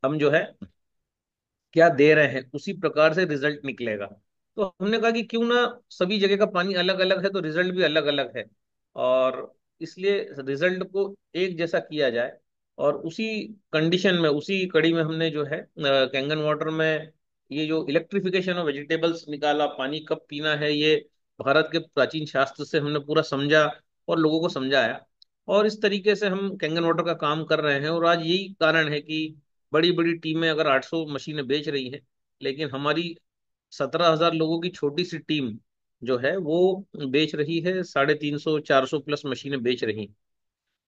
हम जो है क्या दे रहे हैं उसी प्रकार से रिजल्ट निकलेगा। तो हमने कहा कि क्यों ना सभी जगह का पानी अलग अलग है तो रिजल्ट भी अलग अलग है, और इसलिए रिजल्ट को एक जैसा किया जाए। और उसी कंडीशन में, उसी कड़ी में हमने जो है कैंगन वाटर में ये जो इलेक्ट्रिफिकेशन ऑफ वेजिटेबल्स निकाला, पानी कब पीना है, ये भारत के प्राचीन शास्त्र से हमने पूरा समझा और लोगों को समझाया। और इस तरीके से हम कैंगन वाटर का काम कर रहे हैं। और आज यही कारण है कि बड़ी बड़ी टीमें अगर 800 मशीनें बेच रही हैं, लेकिन हमारी 17,000 लोगों की छोटी सी टीम जो है वो बेच रही है 350 400 प्लस मशीनें बेच रही।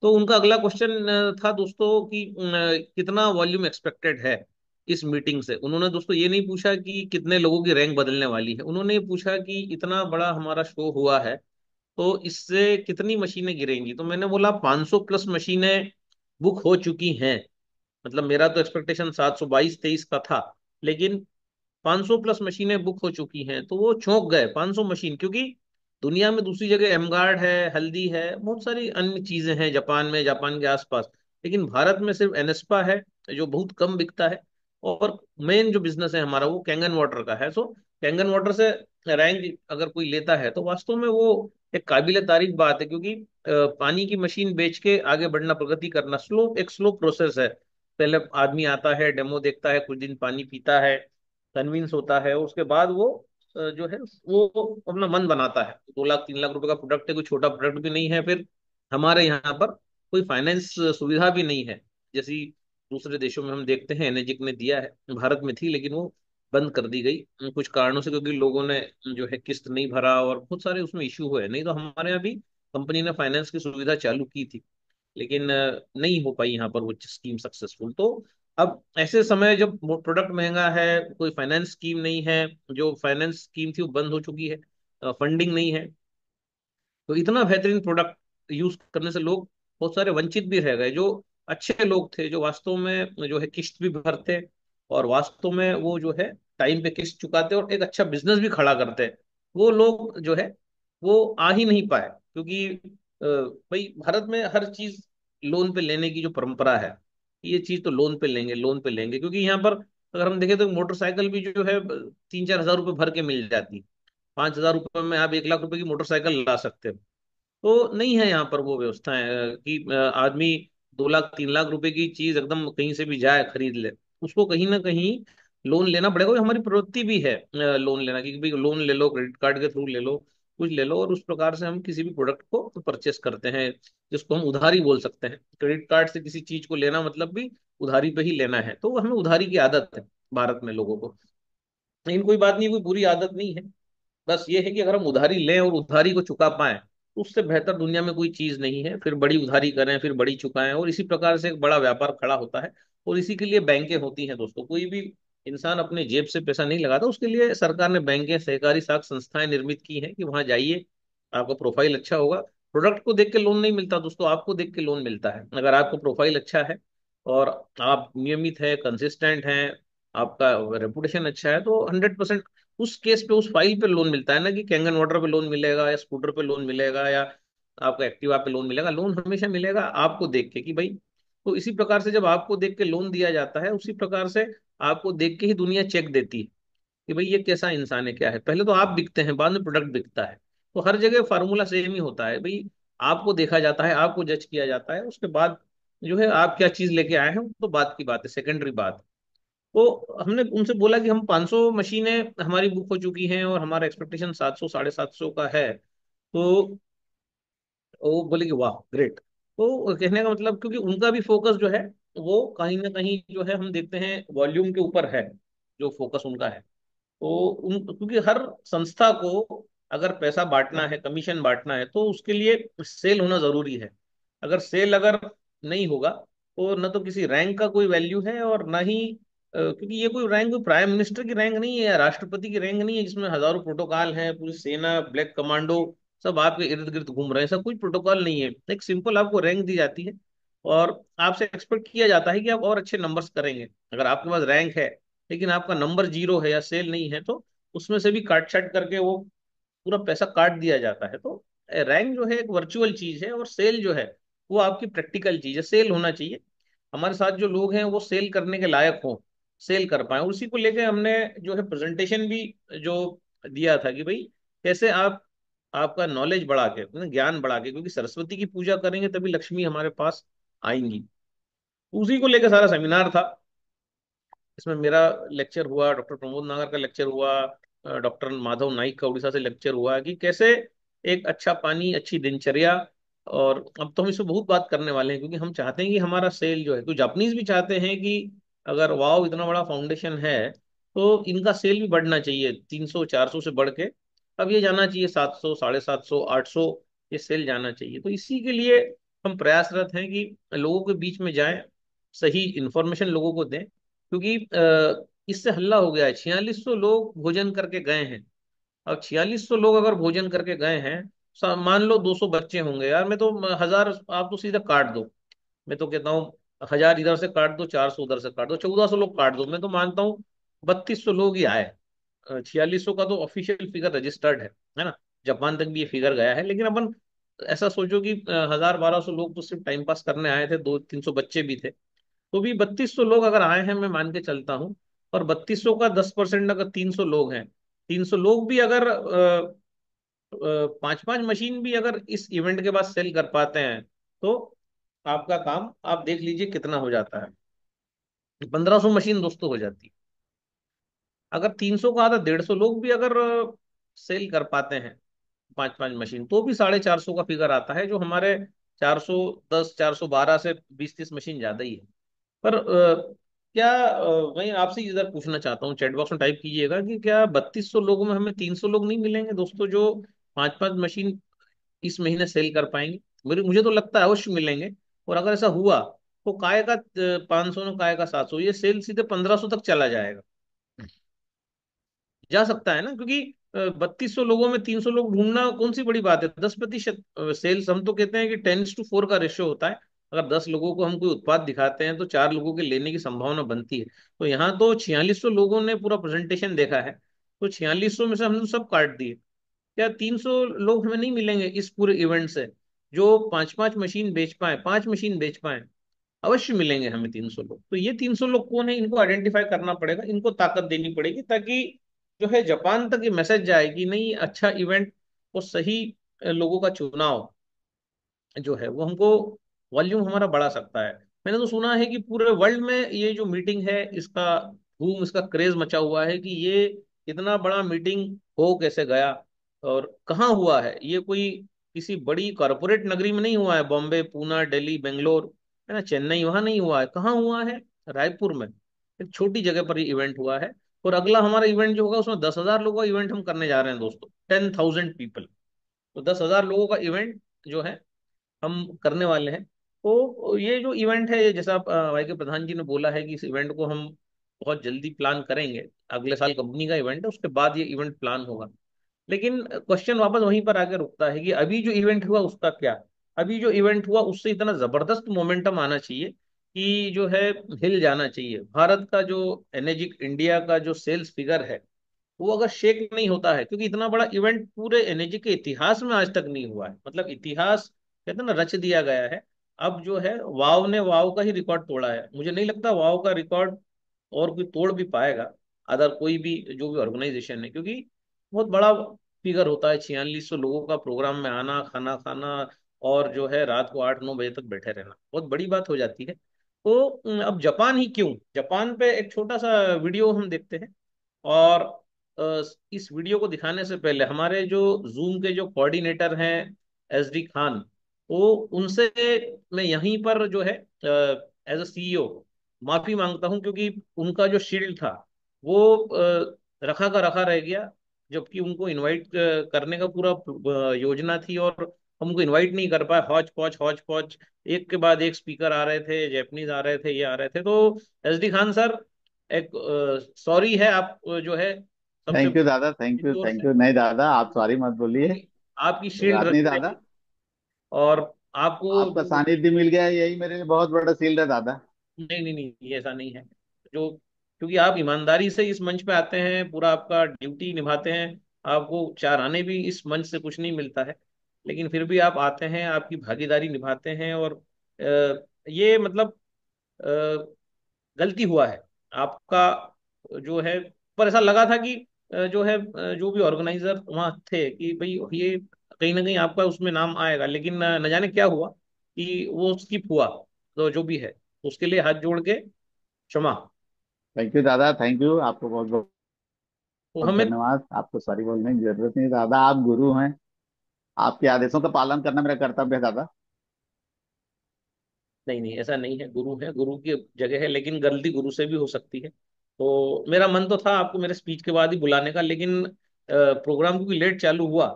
तो उनका अगला क्वेश्चन था दोस्तों कि कितना वॉल्यूम एक्सपेक्टेड है इस मीटिंग से। उन्होंने दोस्तों ये नहीं पूछा कि कितने लोगों की रैंक बदलने वाली है, उन्होंने ये पूछा कि इतना बड़ा हमारा शो हुआ है तो इससे कितनी मशीनें गिरेंगी। तो मैंने बोला 500 प्लस मशीनें बुक हो चुकी हैं। मतलब मेरा तो एक्सपेक्टेशन 722-23 का था, लेकिन 500 प्लस मशीनें बुक हो चुकी हैं। तो वो चौंक गए, 500 मशीन, क्योंकि दुनिया में दूसरी जगह एमगार्ड है, हल्दी है, बहुत सारी अन्य चीजें हैं जापान में, जापान के आसपास, लेकिन भारत में सिर्फ एनेस्पा है जो बहुत कम बिकता है। और मेन जो बिजनेस है हमारा वो कैंगन वाटर का है। सो कैंगन वाटर से रैंक अगर कोई लेता है तो वास्तव में वो एक काबिले तारीफ बात है, क्योंकि पानी की मशीन बेच के आगे बढ़ना, प्रगति करना एक स्लो प्रोसेस है। पहले आदमी आता है, डेमो देखता है, कुछ दिन पानी पीता है, कन्विंस होता है, उसके बाद वो जो है वो अपना मन बनाता है। 2 लाख 3 लाख रुपए का प्रोडक्ट है, कोई छोटा प्रोडक्ट भी नहीं है। फिर हमारे यहाँ पर कोई फाइनेंस सुविधा भी नहीं है जैसी दूसरे देशों में हम देखते हैं। एनर्जिक ने दिया है, भारत में थी लेकिन वो बंद कर दी गई कुछ कारणों से, क्योंकि लोगों ने जो है किस्त नहीं भरा और बहुत सारे उसमें इश्यू हुए। नहीं तो हमारे यहाँ भी कंपनी ने फाइनेंस की सुविधा चालू की थी, लेकिन नहीं हो पाई यहाँ पर वो स्कीम सक्सेसफुल। तो अब ऐसे समय जब प्रोडक्ट महंगा है, कोई फाइनेंस स्कीम नहीं है, जो फाइनेंस स्कीम थी वो बंद हो चुकी है, फंडिंग नहीं है, तो इतना बेहतरीन प्रोडक्ट यूज करने से लोग बहुत सारे वंचित भी रह गए। जो अच्छे लोग थे, जो वास्तव में जो है किस्त भी भरते और वास्तव में वो जो है टाइम पे किस्त चुकाते और एक अच्छा बिजनेस भी खड़ा करते, वो लोग जो है वो आ ही नहीं पाए। क्योंकि भाई भारत में हर चीज लोन पे लेने की जो परंपरा है, ये चीज तो लोन पे लेंगे, लोन पे लेंगे, क्योंकि यहाँ पर अगर हम देखें तो मोटरसाइकिल भी जो है 3-4 हजार रुपये भर के मिल जाती। 5,000 रुपये में आप 1 लाख रुपए की मोटरसाइकिल ला सकते हो। तो नहीं है यहाँ पर वो व्यवस्थाएं कि आदमी 2 लाख 3 लाख रुपए की चीज एकदम कहीं से भी जाए खरीद ले। उसको कहीं ना कहीं लोन लेना पड़ेगा। वो हमारी प्रवृत्ति भी है लोन लेना की, भाई लोन ले लो, क्रेडिट कार्ड के थ्रू ले लो, कुछ ले लो, और उस प्रकार से हम किसी भी प्रोडक्ट को परचेस करते हैं, जिसको हम उधारी बोल सकते हैं। क्रेडिट कार्ड से किसी चीज को लेना मतलब भी उधारी पे ही लेना है। तो हमें उधारी की आदत है भारत में लोगों को। लेकिन कोई बात नहीं, कोई बुरी आदत नहीं है। बस ये है कि अगर हम उधारी लें और उधारी को चुका पाएं तो उससे बेहतर दुनिया में कोई चीज नहीं है। फिर बड़ी उधारी करें, फिर बड़ी चुकाएं, और इसी प्रकार से एक बड़ा व्यापार खड़ा होता है। और इसी के लिए बैंकें होती हैं दोस्तों। कोई भी इंसान अपने जेब से पैसा नहीं लगाता, उसके लिए सरकार ने बैंकें, सहकारी साख संस्थाएं निर्मित की हैं कि वहां जाइए, आपका प्रोफाइल अच्छा होगा। प्रोडक्ट को देख के लोन नहीं मिलता दोस्तों, आपको देख के लोन मिलता है। अगर आपका प्रोफाइल अच्छा है और आप नियमित है, कंसिस्टेंट हैं, आपका रेपुटेशन अच्छा है, तो 100% उस केस पे, उस फाइल पे लोन मिलता है। ना कि कैंगन वाटर पे लोन मिलेगा या स्कूटर पे लोन मिलेगा या आपका एक्टिवा पे लोन मिलेगा। लोन हमेशा मिलेगा आपको देख के कि भाई। तो इसी प्रकार से जब आपको देख के लोन दिया जाता है, उसी प्रकार से आपको देख के ही दुनिया चेक देती है कि भाई ये कैसा इंसान है, क्या है। पहले तो आप बिकते हैं, बाद में प्रोडक्ट बिकता है। तो हर जगह फार्मूला सेम ही होता है भाई। आपको देखा जाता है, आपको जज किया जाता है, उसके बाद जो है आप क्या चीज लेके आए हैं तो बात की बात है, सेकेंडरी बात। तो हमने उनसे बोला कि हम 500 मशीनें हमारी बुक हो चुकी हैं और हमारा एक्सपेक्टेशन 700 750 का है। तो वो बोले कि वाह ग्रेट। तो कहने का मतलब, क्योंकि उनका भी फोकस जो है वो कहीं ना कहीं जो है हम देखते हैं वॉल्यूम के ऊपर है, जो फोकस उनका है। तो उन, क्योंकि हर संस्था को अगर पैसा बांटना है, कमीशन बांटना है, तो उसके लिए सेल होना जरूरी है। अगर नहीं होगा तो न तो किसी रैंक का कोई वैल्यू है और ना ही क्योंकि ये कोई रैंक कोई प्राइम मिनिस्टर की रैंक नहीं है या राष्ट्रपति की रैंक नहीं है जिसमें हजारों प्रोटोकॉल हैं, पूरी सेना, ब्लैक कमांडो सब आपके इर्द गिर्द घूम रहे हैं। ऐसा कोई प्रोटोकॉल नहीं है। एक सिंपल आपको रैंक दी जाती है और आपसे एक्सपेक्ट किया जाता है कि आप और अच्छे नंबर्स करेंगे। अगर आपके पास रैंक है लेकिन आपका नंबर 0 है या सेल नहीं है, तो उसमें से भी काट छाट करके वो पूरा पैसा काट दिया जाता है। तो रैंक जो है एक वर्चुअल चीज है और सेल जो है वो आपकी प्रैक्टिकल चीज है। सेल होना चाहिए। हमारे साथ जो लोग हैं वो सेल करने के लायक हों, सेल कर पाए। उसी को लेके हमने जो है प्रेजेंटेशन भी जो दिया था कि भाई कैसे आप आपका नॉलेज बढ़ा के, मतलब ज्ञान बढ़ा के, क्योंकि सरस्वती की पूजा करेंगे तभी लक्ष्मी हमारे पास आएंगी। उसी को लेकर सारा सेमिनार था। इसमें मेरा लेक्चर हुआ, डॉक्टर प्रमोद नागर का लेक्चर हुआ, डॉक्टर माधव नाइक का उड़ीसा से लेक्चर हुआ कि कैसे एक अच्छा पानी, अच्छी दिनचर्या। और अब तो हम इसमें बहुत बात करने वाले हैं, क्योंकि हम चाहते हैं कि हमारा सेल जो है, तो जापानीज भी चाहते हैं कि अगर वाव इतना बड़ा फाउंडेशन है तो इनका सेल भी बढ़ना चाहिए, 300 400 से बढ़ के अब ये जाना चाहिए 700 750 800, ये सेल जाना चाहिए। तो इसी के लिए हम प्रयासरत हैं कि लोगों के बीच में जाएं, सही इंफॉर्मेशन लोगों को दें। क्योंकि इससे हल्ला हो गया है, 4600 लोग भोजन करके गए हैं। अब 4600 लोग अगर भोजन करके गए हैं, मान लो 200 बच्चे होंगे यार, मैं तो 1000 आप तो सीधा काट दो। मैं तो कहता हूँ 1000 इधर से काट दो, 400 उधर से काट दो, 1400 लोग काट दो, मैं तो मानता हूँ 3200 लोग ही आए। 4600 का तो ऑफिशियल फिगर रजिस्टर्ड है ना। जापान तक भी ये फिगर गया है, लेकिन अपन ऐसा सोचो कि 1000 1200 लोग तो सिर्फ टाइम पास करने आए थे, 200 300 बच्चे भी थे। तो भी 3200 लोग अगर आए हैं, मैं मान के चलता हूँ। और 3200 का 10% अगर 300 लोग हैं, 300 लोग भी अगर 5 5 मशीन भी अगर इस इवेंट के बाद सेल कर पाते हैं, तो आपका काम आप देख लीजिए कितना हो जाता है। 1500 मशीन दोस्तों हो जाती है। अगर 300 का आधा 150 लोग भी अगर सेल कर पाते हैं 5 5 मशीन, तो भी 450 का फिगर आता है, जो हमारे 410 412 से 20 30 मशीन ज्यादा ही है। पर क्या मैं आपसे इधर पूछना चाहता हूँ, चैट बॉक्स में टाइप कीजिएगा कि क्या 3200 लोगों में हमें 300 लोग नहीं मिलेंगे दोस्तों, जो 5 5 मशीन इस महीने सेल कर पाएंगे? मुझे तो लगता है अवश्य मिलेंगे। और अगर ऐसा हुआ तो काय का 500 न काय का 700, ये सेल सीधे 1500 तक चला जाएगा, जा सकता है ना। क्योंकि 3200 लोगों में 300 लोग ढूंढना कौन सी बड़ी बात है। 10% सेल्स, हम तो कहते हैं कि 10:4 का रेशियो होता है। अगर 10 लोगों को हम कोई उत्पाद दिखाते हैं तो 4 लोगों के लेने की संभावना बनती है। तो यहाँ तो 4600 लोगों ने पूरा प्रेजेंटेशन देखा है, तो 4600 में से हमने तो सब काट दिए। क्या 300 लोग हमें नहीं मिलेंगे इस पूरे इवेंट से, जो 5 5 मशीन बेच पाए, 5 मशीन बेच पाए? अवश्य मिलेंगे हमें 300 लोग। तो ये 300 लोग कौन है, इनको आइडेंटिफाई करना पड़ेगा, इनको ताकत देनी पड़ेगी, ताकि जो है जापान तक ये मैसेज जाए कि नहीं, अच्छा इवेंट और सही लोगों का चुनाव जो है वो हमको वॉल्यूम हमारा बढ़ा सकता है। मैंने तो सुना है कि पूरे वर्ल्ड में ये जो मीटिंग है, इसका धूम, इसका क्रेज मचा हुआ है कि ये इतना बड़ा मीटिंग हो कैसे गया और कहाँ हुआ है। ये कोई किसी बड़ी कॉरपोरेट नगरी में नहीं हुआ है, बॉम्बे पूना दिल्ली बेंगलोर, है ना, चेन्नई, वहां नहीं हुआ है। कहाँ हुआ है? रायपुर में एक छोटी जगह पर ये इवेंट हुआ है। और अगला हमारा इवेंट जो होगा उसमें 10,000 लोगों का इवेंट हम करने जा रहे हैं दोस्तों, 10,000 पीपल। तो 10,000 लोगों का इवेंट जो है हम करने वाले हैं। तो ये जो इवेंट है, ये जैसा भाई के प्रधान जी ने बोला है कि इस इवेंट को हम बहुत जल्दी प्लान करेंगे। अगले साल कंपनी का इवेंट है, उसके बाद ये इवेंट प्लान होगा। लेकिन क्वेश्चन वापस वहीं पर आके रुकता है कि अभी जो इवेंट हुआ उसका क्या? अभी जो इवेंट हुआ उससे इतना जबरदस्त मोमेंटम आना चाहिए कि जो है हिल जाना चाहिए। भारत का जो एनर्जिक इंडिया का जो सेल्स फिगर है, वो अगर शेक नहीं होता है, क्योंकि इतना बड़ा इवेंट पूरे एनर्जी के इतिहास में आज तक नहीं हुआ है, मतलब इतिहास कहते हैं ना, रच दिया गया है। अब जो है वाव ने वाव का ही रिकॉर्ड तोड़ा है, मुझे नहीं लगता वाव का रिकॉर्ड और कोई तोड़ भी पाएगा, अदर कोई भी जो भी ऑर्गेनाइजेशन है। क्योंकि बहुत बड़ा फिगर होता है 4600 लोगों का प्रोग्राम में आना, खाना खाना, और जो है रात को 8 9 बजे तक बैठे रहना, बहुत बड़ी बात हो जाती है। तो अब जापान ही क्यों, जापान पे एक छोटा सा वीडियो हम देखते हैं। और इस वीडियो को दिखाने से पहले हमारे जो जूम के जो कोऑर्डिनेटर हैं, SD खान, वो उनसे मैं यहीं पर जो है एज अ CEO माफी मांगता हूं, क्योंकि उनका जो शील्ड था वो रखा का रखा रह गया। जबकि उनको इनवाइट करने का पूरा योजना थी, और हम उनको इनवाइट नहीं कर पाए। हौच पौच हौच पौच, एक के बाद एक स्पीकर आ रहे थे, जैपनीज आ रहे थे, ये आ रहे थे। तो SD खान सर, एक सॉरी है आप जो है सबसे थैंक यू दादा, थैंक यू, जोर थैंक से, यू। नहीं दादा, आप सॉरी मत बोलिए। क्योंकि आपकी कोई शील्ड बात नहीं रखी दादा। रहेगी। और आपको आपका जो, सानिध्य मिल गया है, यही मेरे लिए बहुत बड़ा शील्ड है दादा। नहीं नहीं नहीं, ये ऐसा नहीं है। जो, क्योंकि आप ईमानदारी से इस मंच पे आते हैं, पूरा आपका ड्यूटी निभाते हैं, आपको चार आने भी इस मंच से कुछ नहीं मिलता है, लेकिन फिर भी आप आते हैं, आपकी भागीदारी निभाते हैं। और ये मतलब गलती हुआ है आपका जो है। पर ऐसा लगा था कि जो है जो भी ऑर्गेनाइजर वहाँ थे कि भाई ये कहीं ना कहीं आपका उसमें नाम आएगा, लेकिन न जाने क्या हुआ कि वो स्किप हुआ। तो जो भी है उसके लिए हाथ जोड़ के क्षमा। थैंक यू दादा, थैंक यू, आपको बहुत बहुत तो हमें धन्यवाद। आपको सॉरी बोलने की जरूरत नहीं दादा, आप गुरु हैं। आपके आदेशों का पालन करना मेरा कर्तव्य है दादा। नहीं नहीं, ऐसा नहीं है, गुरु है, गुरु की जगह है, लेकिन गलती गुरु से भी हो सकती है। तो मेरा मन तो था आपको मेरे स्पीच के बाद ही बुलाने का, लेकिन प्रोग्राम क्योंकि लेट चालू हुआ,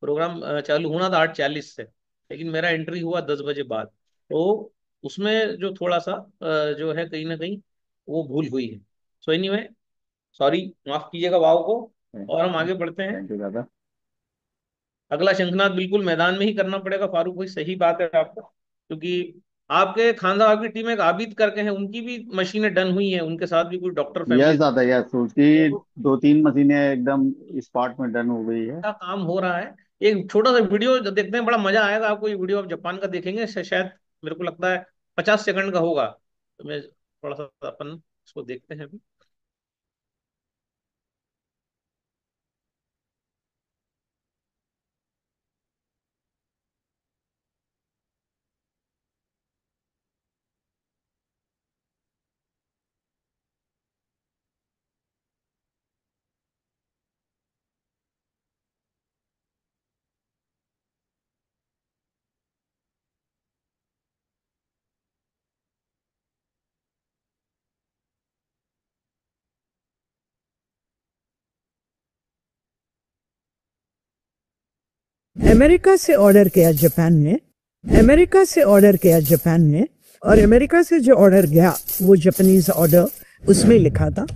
प्रोग्राम चालू होना था 8:40 से, लेकिन मेरा एंट्री हुआ 10 बजे बाद। तो उसमें जो थोड़ा सा जो है कहीं ना कहीं वो भूल हुई है। सो एनीवे, सॉरी, माफ कीजिएगा वाव को। और हम आगे बढ़ते हैं। थैंक यू दादा। अगला शंखनाद बिल्कुल मैदान में ही करना पड़ेगा फारूक भाई, सही बात है आपका, क्योंकि आपके खानदान, आपकी टीम एक आबिद करके हैं, उनकी भी मशीनें डन हुई हैं, उनके साथ भी कोई डॉक्टर यस फैमिली दादा, यस, उसकी तो 2-3 मशीनें एकदम स्पॉट में डन हो गई है। का काम हो रहा है। एक छोटा सा वीडियो जो देखते हैं, बड़ा मजा आएगा आपको। ये वीडियो आप जापान का देखेंगे, शायद मेरे को लगता है 50 सेकंड का होगा। तो मैं थोड़ा सा अपन इसको देखते हैं अभी। अमेरिका से ऑर्डर किया जापान ने, अमेरिका से ऑर्डर किया जापान ने, और अमेरिका से जो ऑर्डर गया वो जापानीज ऑर्डर, उसमें लिखा था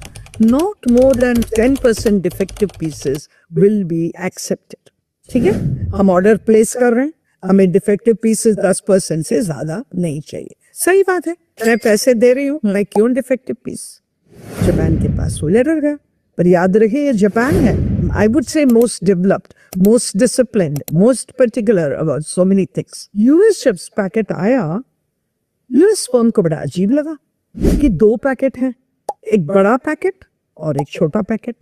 not more than 10% defective pieces will be accepted. ठीक है, हम ऑर्डर प्लेस कर रहे हैं, हमें डिफेक्टिव पीसेस 10% से ज्यादा नहीं चाहिए। सही बात है, मैं पैसे दे रही हूँ, मैं क्यों डिफेक्टिव पीस। जापान के पास वो लेटर गया, पर याद रखिए ये जापान है, I would say most developed, most disciplined, most particular about so many things. US जब पैकेट आया, यूएस फर्म को बड़ा अजीब लगा कि दो पैकेट हैं, एक बड़ा पैकेट और एक छोटा पैकेट।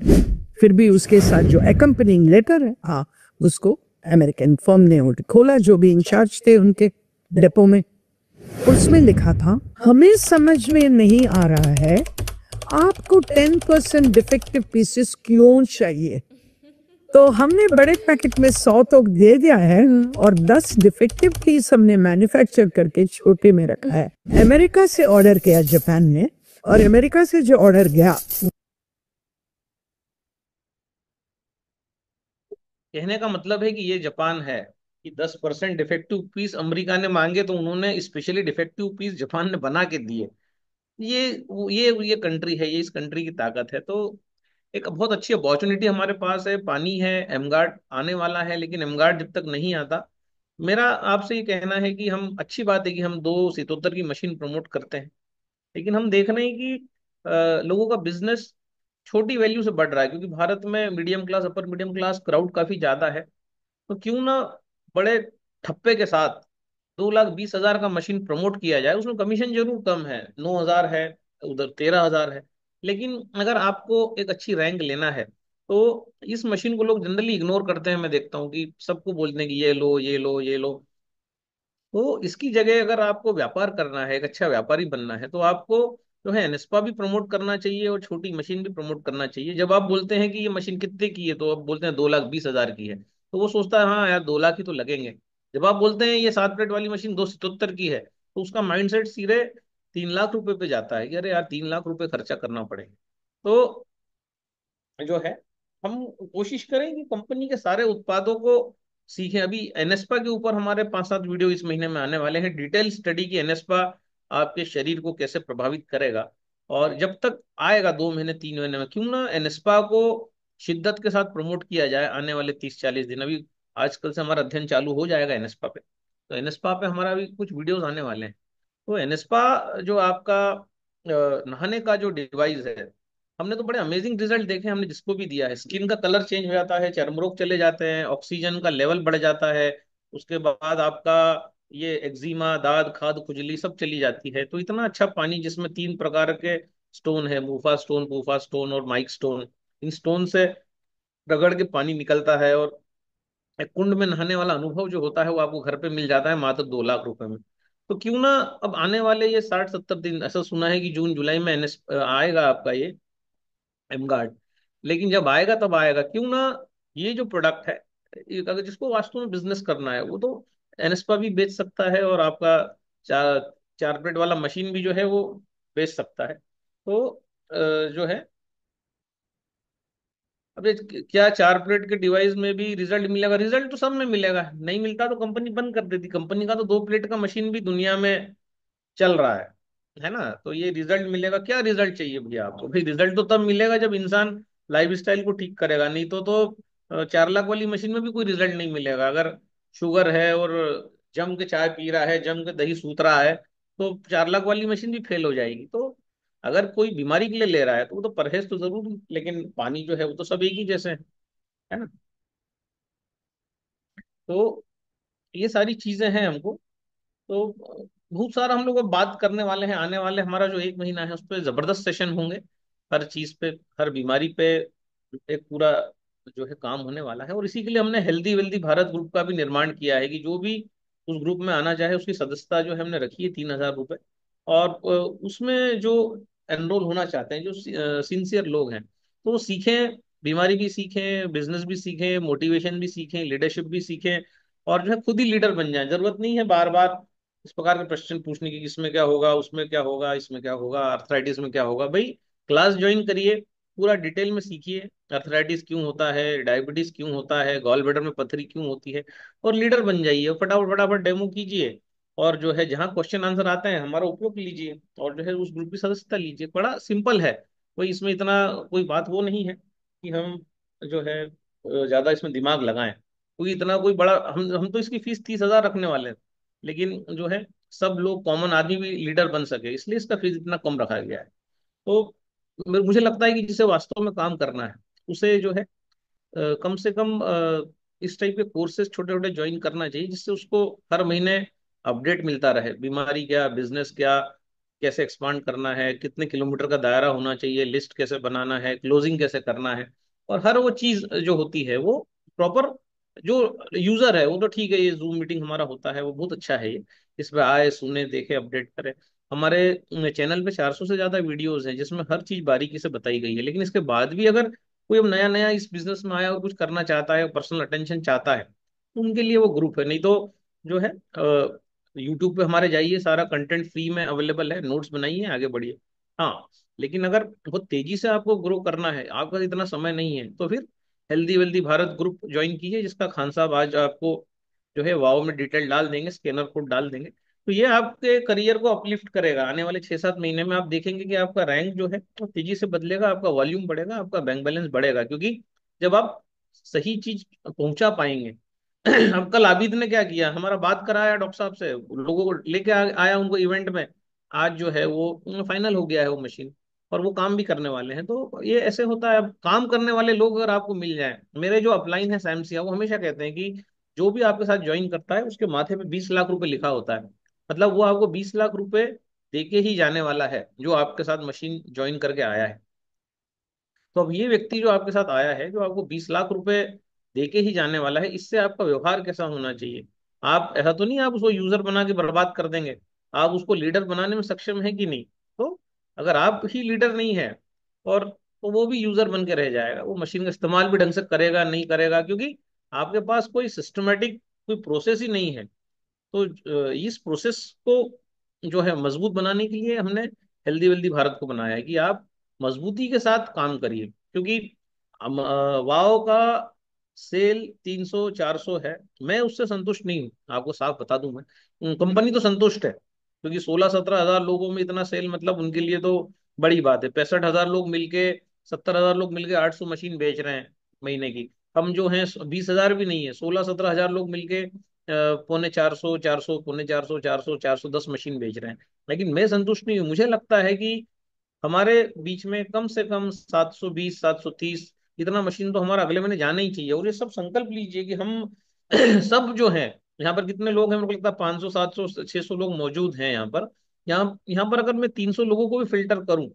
फिर भी उसके साथ जो एकम्पनिंग लेटर है, हाँ, उसको अमेरिकन फर्म ने खोला, जो भी इंचार्ज थे उनके डिपो में। उसमें लिखा था हमें समझ में नहीं आ रहा है आपको 10% डिफेक्टिव पीसेस क्यों चाहिए। तो हमने बड़े पैकेट में 100 तो दे दिया है और 10 डिफेक्टिव पीस हमने मैन्युफैक्चर करके छोटे में रखा है। अमेरिका से ऑर्डर किया जापान ने, और अमेरिका से जो ऑर्डर गया, कहने का मतलब है कि ये जापान है कि 10% डिफेक्टिव पीस अमेरिका ने मांगे तो उन्होंने स्पेशली डिफेक्टिव पीस जापान ने बना के दिए। ये कंट्री है, ये इस कंट्री की ताकत है। तो एक बहुत अच्छी अपॉर्चुनिटी हमारे पास है, पानी है, एमगार्ड आने वाला है, लेकिन एमगार्ड जब तक नहीं आता, मेरा आपसे ये कहना है कि हम, अच्छी बात है कि हम 2 77 की मशीन प्रमोट करते हैं, लेकिन हम देख रहे हैं कि लोगों का बिजनेस छोटी वैल्यू से बढ़ रहा है, क्योंकि भारत में मिडियम क्लास, अपर मिडियम क्लास क्राउड काफी ज्यादा है। तो क्यों ना बड़े ठप्पे के साथ 2,20,000 का मशीन प्रमोट किया जाए। उसमें कमीशन जरूर कम है, 9,000 है, उधर 13,000 है, लेकिन अगर आपको एक अच्छी रैंक लेना है तो इस मशीन को लोग जनरली इग्नोर करते हैं। मैं देखता हूँ कि सबको बोलते हैं कि ये लो ये लो ये लो। तो इसकी जगह अगर आपको व्यापार करना है, एक अच्छा व्यापारी बनना है, तो आपको जो है एनएसपा भी प्रमोट करना चाहिए और छोटी मशीन भी प्रमोट करना चाहिए। जब आप बोलते हैं कि ये मशीन कितने की है, तो आप बोलते हैं 2,20,000 की है, तो वो सोचता है हाँ यार 2 लाख ही तो लगेंगे। जब आप बोलते हैं ये 7 प्लेट वाली मशीन 277 की है, तो उसका माइंडसेट सीधे 3 लाख रुपए पे जाता है कि अरे यार 3 लाख रुपए खर्चा करना पड़ेगा। तो जो है हम कोशिश करें कि कंपनी के सारे उत्पादों को सीखें। अभी एनएसपा के ऊपर हमारे 5-7 वीडियो इस महीने में आने वाले हैं, डिटेल स्टडी की एनएसपा आपके शरीर को कैसे प्रभावित करेगा। और जब तक आएगा 2 महीने 3 महीने में, क्यों ना एनएसपा को शिद्दत के साथ प्रमोट किया जाए आने वाले 30-40 दिन। अभी आजकल से हमारा अध्ययन चालू हो जाएगा एनएसपा पे, तो एनएसपा पे हमारा अभी कुछ वीडियोस आने वाले हैं। तो एनएस्पा जो आपका नहाने का जो डिवाइस है, हमने तो बड़े अमेजिंग रिजल्ट देखे हैं, हमने जिसको भी दिया है। स्किन का कलर चेंज हो जाता है, चर्म रोग चले जाते हैं, ऑक्सीजन का लेवल बढ़ जाता है, उसके बाद आपका ये एक्जिमा, दाद, खाद, खुजली सब चली जाती है। तो इतना अच्छा पानी जिसमें 3 प्रकार के स्टोन है, मूफा स्टोन, पूफा स्टोन और माइक स्टोन, इन स्टोन से रगड़ के पानी निकलता है, और एक कुंड में नहाने वाला अनुभव जो होता है वो आपको घर पे मिल जाता है मात्र 2 लाख रुपए में। तो क्यों ना अब आने वाले ये 60-70 दिन, ऐसा सुना है कि जून जुलाई में एनएस आएगा आपका ये एमगार्ड, लेकिन जब आएगा तब आएगा, क्यों ना ये जो प्रोडक्ट है, अगर जिसको वास्तव में बिजनेस करना है वो तो एनएसपा भी बेच सकता है, और आपका चार चार प्लेट वाला मशीन भी जो है वो बेच सकता है। तो जो है, अब ये क्या 4 प्लेट के डिवाइस में भी रिजल्ट मिलेगा? रिजल्ट तो सब में मिलेगा, नहीं मिलता तो कंपनी बंद कर देती। कंपनी का तो 2 प्लेट का मशीन भी दुनिया में चल रहा है ना? तो ये रिजल्ट मिलेगा, क्या रिजल्ट चाहिए भैया आपको? भाई रिजल्ट तो तब मिलेगा जब इंसान लाइफ स्टाइल को ठीक करेगा, नहीं तो 4 लाख वाली मशीन में भी कोई रिजल्ट नहीं मिलेगा। अगर शुगर है और जम के चाय पी रहा है, जम के दही सूत रहा है, तो 4 लाख वाली मशीन भी फेल हो जाएगी। तो अगर कोई बीमारी के लिए ले रहा है तो वो तो परहेज तो जरूर, लेकिन पानी जो है वो तो सब एक ही जैसे है ना? तो ये सारी चीजें हैं हमको। तो बहुत सारा हम लोग अब बात करने वाले हैं, आने वाले हमारा जो 1 महीना है उस पर जबरदस्त सेशन होंगे। हर चीज पे, हर बीमारी पे एक पूरा जो है काम होने वाला है। और इसी के लिए हमने हेल्दी वेल्दी भारत ग्रुप का भी निर्माण किया है कि जो भी उस ग्रुप में आना चाहे उसकी सदस्यता जो है हमने रखी है 3,000 रुपये। और उसमें जो एनरोल होना चाहते हैं, जो सिंसियर लोग हैं, तो वो सीखें, बीमारी भी सीखें, बिजनेस भी सीखें, मोटिवेशन भी सीखें, लीडरशिप भी सीखें, और जो है खुद ही लीडर बन जाए। जरूरत नहीं है बार बार इस प्रकार के क्वेश्चन पूछने की, इसमें क्या होगा, उसमें क्या होगा, इसमें क्या होगा, आर्थराइटिस में क्या होगा। भाई क्लास ज्वाइन करिए, पूरा डिटेल में सीखिए, आर्थराइटिस क्यों होता है, डायबिटीज क्यों होता है, गॉल ब्लैडर में पथरी क्यों होती है, और लीडर बन जाइए। और फटाफट फटाफट डेमो कीजिए, और जो है जहाँ क्वेश्चन आंसर आते हैं हमारा उपयोग लीजिए, और जो है उस ग्रुप की सदस्यता लीजिए। बड़ा सिंपल है, कोई इसमें इतना कोई बात वो नहीं है कि हम जो है ज्यादा इसमें दिमाग लगाएं। कोई इतना कोई बड़ा, हम तो इसकी फीस 30,000 रखने वाले हैं, लेकिन जो है सब लोग, कॉमन आदमी भी लीडर बन सके, इसलिए इसका फीस इतना कम रखा गया है। तो मुझे लगता है कि जिसे वास्तव में काम करना है उसे जो है कम से कम इस टाइप के कोर्सेज छोटे छोटे ज्वाइन करना चाहिए, जिससे उसको हर महीने अपडेट मिलता रहे। बीमारी क्या, बिजनेस क्या, कैसे एक्सपांड करना है, कितने किलोमीटर का दायरा होना चाहिए, लिस्ट कैसे बनाना है, क्लोजिंग कैसे करना है, और हर वो चीज जो होती है वो प्रॉपर। जो यूजर है वो तो ठीक है, ये जूम मीटिंग हमारा होता है वो बहुत अच्छा है, ये इस पे आए, सुने, देखे, अपडेट करे। हमारे चैनल पे 400 से ज्यादा वीडियोस हैं जिसमें हर चीज बारीकी से बताई गई है। लेकिन इसके बाद भी अगर कोई अब नया नया इस बिजनेस में आया और कुछ करना चाहता है, पर्सनल अटेंशन चाहता है, तो उनके लिए वो ग्रुप है। नहीं तो जो है यूट्यूब पे हमारे जाइए, सारा कंटेंट फ्री में अवेलेबल है, नोट्स बनाइए, आगे बढ़िए। हाँ, लेकिन अगर बहुत तेजी से आपको ग्रो करना है, आपका इतना समय नहीं है, तो फिर healthy wealthy Bharat group join कीजिए, जिसका खान साहब आज आपको जो है वाओ में डिटेल डाल देंगे, स्कैनर कोड डाल देंगे। तो ये आपके करियर को अपलिफ्ट करेगा। आने वाले 6-7 महीने में आप देखेंगे कि आपका रैंक जो है वो तेजी से बदलेगा, आपका वॉल्यूम बढ़ेगा, आपका बैंक बैलेंस बढ़ेगा, क्योंकि जब आप सही चीज पहुंचा पाएंगे। अब कल आबिद ने क्या किया, हमारा बात कराया डॉक्टर साहब से, लोगों को लेके आया उनको इवेंट में। आज जो है वो फाइनल हो गया है वो मशीन, और वो काम भी करने वाले हैं। तो ये ऐसे होता है, अब काम करने वाले लोग अगर आपको मिल जाएं। मेरे जो अपलाइन है सैमसिया, वो हमेशा कहते हैं कि जो भी आपके साथ ज्वाइन करता है उसके माथे पे 20 लाख रुपए लिखा होता है। मतलब वो आपको 20 लाख रुपए देके ही जाने वाला है, जो आपके साथ मशीन ज्वाइन करके आया है। तो अब ये व्यक्ति जो आपके साथ आया है, जो आपको 20 लाख रुपए देके ही जाने वाला है, इससे आपका व्यवहार कैसा होना चाहिए? आप ऐसा तो नहीं आप उसको यूजर बना के बर्बाद कर देंगे, आप उसको लीडर बनाने में सक्षम है कि नहीं? तो अगर आप ही लीडर नहीं है, और तो वो भी यूजर बन के रह जाएगा, वो मशीन का इस्तेमाल भी ढंग से करेगा नहीं करेगा, क्योंकि आपके पास कोई सिस्टमेटिक कोई प्रोसेस ही नहीं है। तो इस प्रोसेस को जो है मजबूत बनाने के लिए हमने हेल्दी वेल्दी भारत को बनाया है कि आप मजबूती के साथ काम करिए। क्योंकि वाओ का सेल 300-400 है, मैं उससे संतुष्ट नहीं हूँ, आपको साफ बता दूं। मैं कंपनी तो संतुष्ट है, क्योंकि 16-17 हजार लोगों में इतना सेल मतलब उनके लिए तो बड़ी बात है। 65,000 लोग मिलके, 70,000 लोग मिलके 800 मशीन बेच रहे हैं महीने की। हम जो हैं 20,000 भी नहीं है, 16-17 हजार लोग मिलके पौने 400, 400, पौने 400, 400, 410 मशीन बेच रहे हैं। लेकिन मैं संतुष्ट नहीं हूँ। मुझे लगता है कि हमारे बीच में कम से कम 720, 730 इतना मशीन तो हमारा अगले महीने जाना ही चाहिए। और ये सब संकल्प लीजिए कि हम सब जो है यहाँ पर कितने लोग हैं, मेरे को लगता है 500 700 600 लोग मौजूद हैं यहाँ पर। यहाँ यहाँ पर अगर मैं 300 लोगों को भी फिल्टर करूं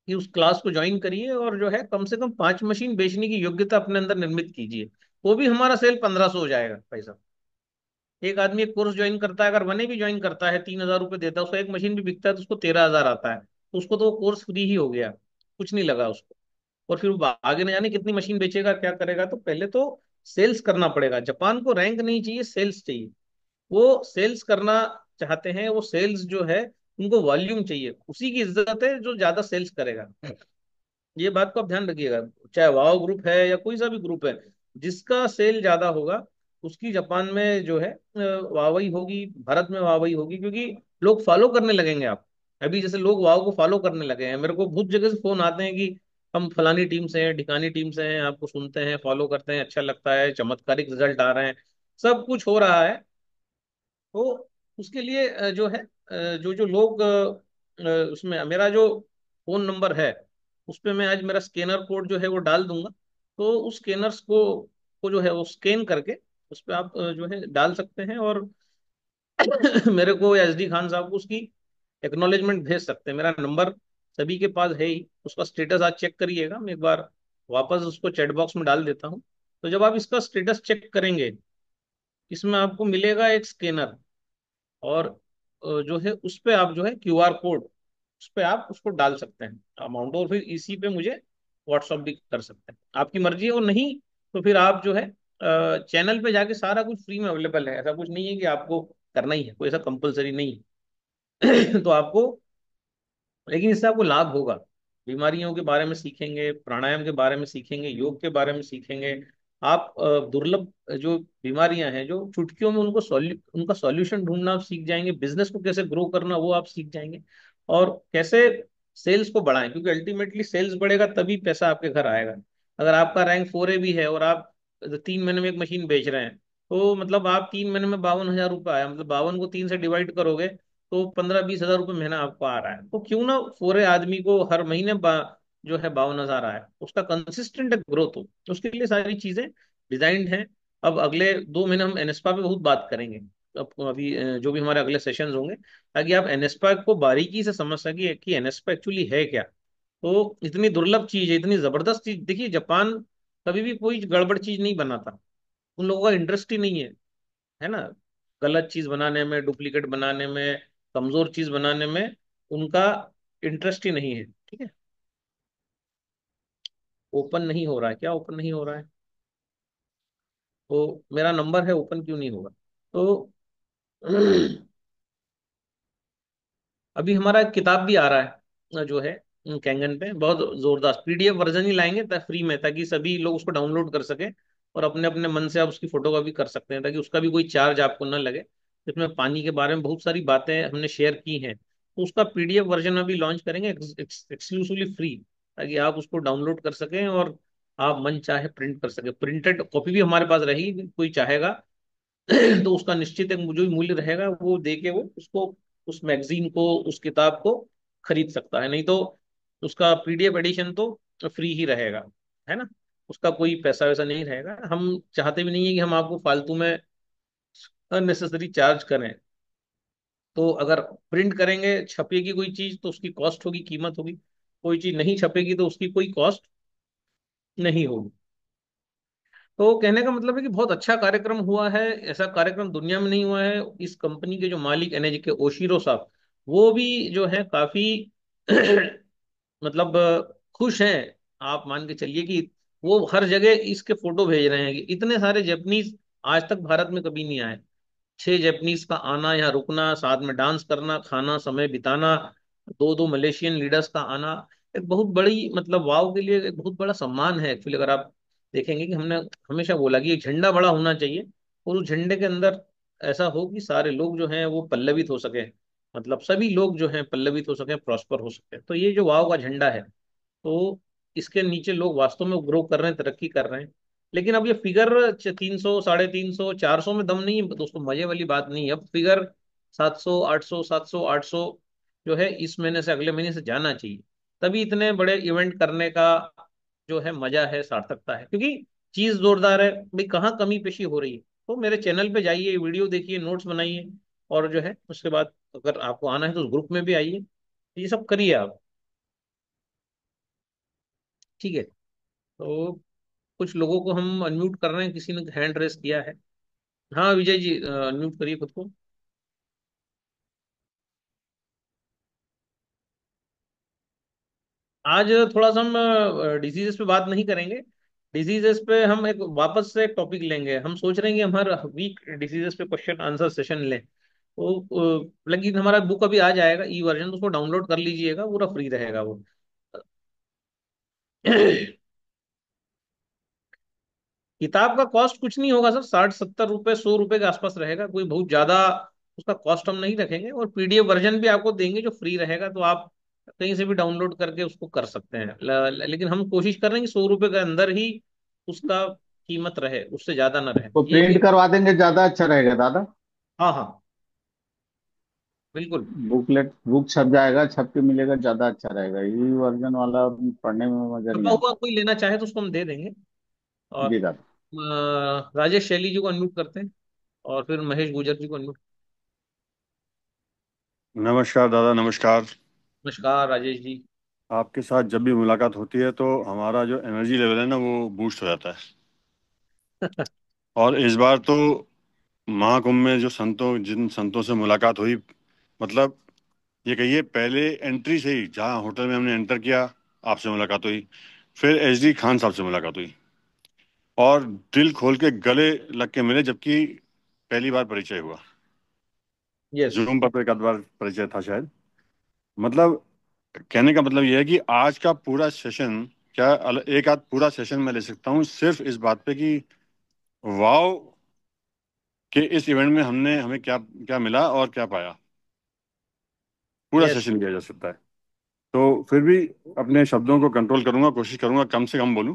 कि उस क्लास को ज्वाइन करिए और जो है कम से कम 5 मशीन बेचने की योग्यता अपने अंदर निर्मित कीजिए, वो भी हमारा सेल 1500 हो जाएगा भाई साहब। एक आदमी एक कोर्स ज्वाइन करता है, अगर वने भी ज्वाइन करता है, 3,000 रुपये देता है, उसको एक मशीन भी बिकता है तो उसको 13,000 आता है, तो उसको तो वो कोर्स फ्री ही हो गया, कुछ नहीं लगा उसको। और फिर वो आगे न जाने कितनी मशीन बेचेगा, क्या करेगा। तो पहले तो सेल्स करना पड़ेगा। जापान को रैंक नहीं चाहिए, सेल्स चाहिए। वो सेल्स करना चाहते हैं, वो सेल्स जो है उनको वॉल्यूम चाहिए, उसी की इज्जत है जो ज्यादा सेल्स करेगा। ये बात को आप ध्यान रखिएगा, चाहे वाओ ग्रुप है या कोई सा भी ग्रुप है, जिसका सेल ज्यादा होगा उसकी जापान में जो है वाहवाही होगी, भारत में वाहवाही होगी, क्योंकि लोग फॉलो करने लगेंगे आप। अभी जैसे लोग वाओ को फॉलो करने लगे हैं, मेरे को बहुत जगह से फोन आते हैं कि हम फलानी टीम से हैं, ढिकानी टीम से हैं, आपको सुनते हैं, फॉलो करते हैं, अच्छा लगता है, चमत्कारिक रिजल्ट आ रहे हैं, सब कुछ हो रहा है। तो उसके लिए जो है जो जो लोग उसमें मेरा जो फोन नंबर है उस पे मैं आज मेरा स्कैनर कोड जो है वो डाल दूंगा। तो उस स्कैनर्स को जो है वो स्कैन करके उस पे आप जो है डाल सकते हैं, और मेरे को या एसडी खान साहब को उसकी एक्नॉलेजमेंट भेज सकते हैं। मेरा नंबर सभी के पास है ही, उसका स्टेटस आज चेक करिएगा, मैं एक बार वापस उसको चैट बॉक्स में डाल देता हूँ। तो जब आप इसका स्टेटस चेक करेंगे, इसमें आपको मिलेगा एक स्कैनर, और जो है उस पे आप जो है क्यूआर कोड उस पे आप उसको डाल सकते हैं अमाउंट, और फिर इसी पे मुझे व्हाट्सअप भी कर सकते हैं, आपकी मर्जी है। और नहीं तो फिर आप जो है चैनल पे जाके सारा कुछ फ्री में अवेलेबल है, ऐसा कुछ नहीं है कि आपको करना ही है, कोई ऐसा कंपलसरी नहीं है। तो आपको, लेकिन इससे आपको लाभ होगा। बीमारियों के बारे में सीखेंगे, प्राणायाम के बारे में सीखेंगे, योग के बारे में सीखेंगे। आप दुर्लभ जो बीमारियां हैं, जो चुटकियों में उनका सॉल्यूशन ढूंढना आप सीख जाएंगे, बिजनेस को कैसे ग्रो करना वो आप सीख जाएंगे, और कैसे सेल्स को बढ़ाएं, क्योंकि अल्टीमेटली सेल्स बढ़ेगा तभी पैसा आपके घर आएगा। अगर आपका रैंक 4A भी है और आप 3 महीने में एक मशीन बेच रहे हैं, तो मतलब आप 3 महीने में 52,000 रुपये आया, मतलब 52 को 3 से डिवाइड करोगे तो 15-20 हजार रुपये महीना आपको आ रहा है। तो क्यों ना पूरे आदमी को हर महीने जो है 52,000 आए, उसका कंसिस्टेंट ग्रोथ हो, उसके लिए सारी चीजें डिजाइंड हैं। अब अगले 2 महीने हम एनएसपा पे बहुत बात करेंगे। अब अभी जो भी हमारे अगले सेशंस होंगे, ताकि आप एनएसपा को बारीकी से समझ सके कि एनएसपा एक्चुअली है क्या। तो इतनी दुर्लभ चीज है, इतनी जबरदस्त चीज। देखिए जापान कभी भी कोई गड़बड़ चीज नहीं बनाता, उन लोगों का इंटरेस्ट ही नहीं है ना, गलत चीज बनाने में, डुप्लीकेट बनाने में, कमजोर चीज बनाने में उनका इंटरेस्ट ही नहीं है। ठीक है। ओपन नहीं हो रहा है क्या, ओपन नहीं हो रहा है? तो मेरा नंबर है, ओपन क्यों नहीं होगा? तो अभी हमारा एक किताब भी आ रहा है जो है कैंगन पे, बहुत जोरदार पीडीएफ वर्जन ही लाएंगे फ्री में, ताकि सभी लोग उसको डाउनलोड कर सके, और अपने अपने मन से आप उसकी फोटोकॉपी कर सकते हैं, ताकि उसका भी कोई चार्ज आपको न लगे। इसमें पानी के बारे में बहुत सारी बातें हमने शेयर की हैं, तो उसका पीडीएफ वर्जन अभी लॉन्च करेंगे एक्सक्लूसिवली फ्री, ताकि आप उसको डाउनलोड कर सकें और आप मन चाहे प्रिंट कर सके। प्रिंटेड कॉपी भी हमारे पास रहेगी, कोई चाहेगा तो उसका निश्चित एक जो भी मूल्य रहेगा वो दे के वो उसको, उस मैगजीन को, उस किताब को खरीद सकता है। नहीं तो उसका पीडीएफ एडिशन तो फ्री ही रहेगा, है ना, उसका कोई पैसा वैसा नहीं रहेगा। हम चाहते भी नहीं है कि हम आपको फालतू में अननेसेसरी चार्ज करें। तो अगर प्रिंट करेंगे, छपेगी कोई चीज तो उसकी कॉस्ट होगी, कीमत होगी, कोई चीज नहीं छपेगी तो उसकी कोई कॉस्ट नहीं होगी। तो कहने का मतलब है कि बहुत अच्छा कार्यक्रम हुआ है, ऐसा कार्यक्रम दुनिया में नहीं हुआ है। इस कंपनी के जो मालिक एनर्जी के ओशिरो साहब, वो भी जो है काफी मतलब खुश हैं। आप मान के चलिए कि वो हर जगह इसके फोटो भेज रहे हैं कि इतने सारे जापानीज आज तक भारत में कभी नहीं आए। 6 जापानीज का आना, यहाँ रुकना, साथ में डांस करना, खाना, समय बिताना, दो दो मलेशियन लीडर्स का आना, एक बहुत बड़ी मतलब वाव के लिए एक बहुत बड़ा सम्मान है एक्चुअली। अगर आप देखेंगे कि हमने हमेशा बोला कि एक झंडा बड़ा होना चाहिए, और उस झंडे के अंदर ऐसा हो कि सारे लोग जो हैं वो पल्लवित हो सके, मतलब सभी लोग जो हैं पल्लवित हो सके, प्रॉस्पर हो सके। तो ये जो वाव का झंडा है, तो इसके नीचे लोग वास्तव में ग्रो कर रहे हैं, तरक्की कर रहे हैं। लेकिन अब ये फिगर 300, 350, 400 में दम नहीं है दोस्तों, मजे वाली बात नहीं है। अब फिगर 700, 800, 700, 800 जो है इस महीने से अगले महीने से जाना चाहिए, तभी इतने बड़े इवेंट करने का जो है मजा है, सार्थकता है, क्योंकि चीज जोरदार है भाई। कहाँ कमी पेशी हो रही है? तो मेरे चैनल पे जाइए, वीडियो देखिए, नोट्स बनाइए, और जो है उसके बाद अगर आपको आना है तो उस ग्रुप में भी आइए, ये सब करिए आप। ठीक है। तो कुछ लोगों को हम अनम्यूट कर रहे हैं, किसी ने हैंड रेस किया है। हाँ विजय जी, अनम्यूट करिए खुद को। आज थोड़ा सा हम डिजीजेस पे बात नहीं करेंगे। डिजीजेस पे हम एक वापस से टॉपिक लेंगे। हम सोच रहे हैं कि हमारा वीक डिजीजेस पे क्वेश्चन आंसर सेशन लें। तो लेकिन हमारा बुक अभी आ जाएगा ई वर्जन, तो उसको डाउनलोड कर लीजिएगा, पूरा फ्री रहेगा वो। किताब का कॉस्ट कुछ नहीं होगा सर, 60-70 रुपए, 100 रुपए के आसपास रहेगा, कोई बहुत ज्यादा उसका कॉस्ट हम नहीं रखेंगे। और पीडीएफ वर्जन भी आपको देंगे जो फ्री रहेगा, तो आप कहीं से भी डाउनलोड करके उसको कर सकते हैं। लेकिन हम कोशिश कर रहे हैं कि 100 रुपए के अंदर ही उसका कीमत रहे, उससे ज्यादा ना रहे, तो ये प्रिंट एक। करवा देंगे, ज्यादा अच्छा रहेगा दादा। हाँ हाँ, बिल्कुल। बुकलेट बुक छप जाएगा, छप के मिलेगा, ज्यादा अच्छा रहेगा। ई वर्जन वाला पढ़ने में मजा नहीं छपा आता। हुआ कोई लेना चाहे तो उसको हम दे देंगे। और जी दादा। राजेश शैली जी को अनम्यूट करते हैं, और फिर महेश गुजर जी को अनम्यूट। नमस्कार दादा, नमस्कार। नमस्कार राजेश जी। आपके साथ जब भी मुलाकात होती है तो हमारा जो एनर्जी लेवल है ना वो बूस्ट हो जाता है। और इस बार तो महाकुंभ में जो संतों जिन संतों से मुलाकात हुई, मतलब ये कहिए पहले एंट्री से ही जहाँ होटल में हमने एंटर किया आपसे मुलाकात हुई। फिर एचडी खान साहब से मुलाकात हुई और दिल खोल के गले लग के मिले, जबकि पहली बार परिचय हुआ। यस। जूम पर तो एक आध बार परिचय था शायद। मतलब कहने का मतलब ये है कि आज का पूरा सेशन, क्या एक आध पूरा सेशन मैं ले सकता हूँ सिर्फ इस बात पे कि वाओ, कि इस इवेंट में हमें क्या क्या मिला और क्या पाया। पूरा यस। सेशन किया जा सकता है। तो फिर भी अपने शब्दों को कंट्रोल करूंगा, कोशिश करूंगा कम से कम बोलूं,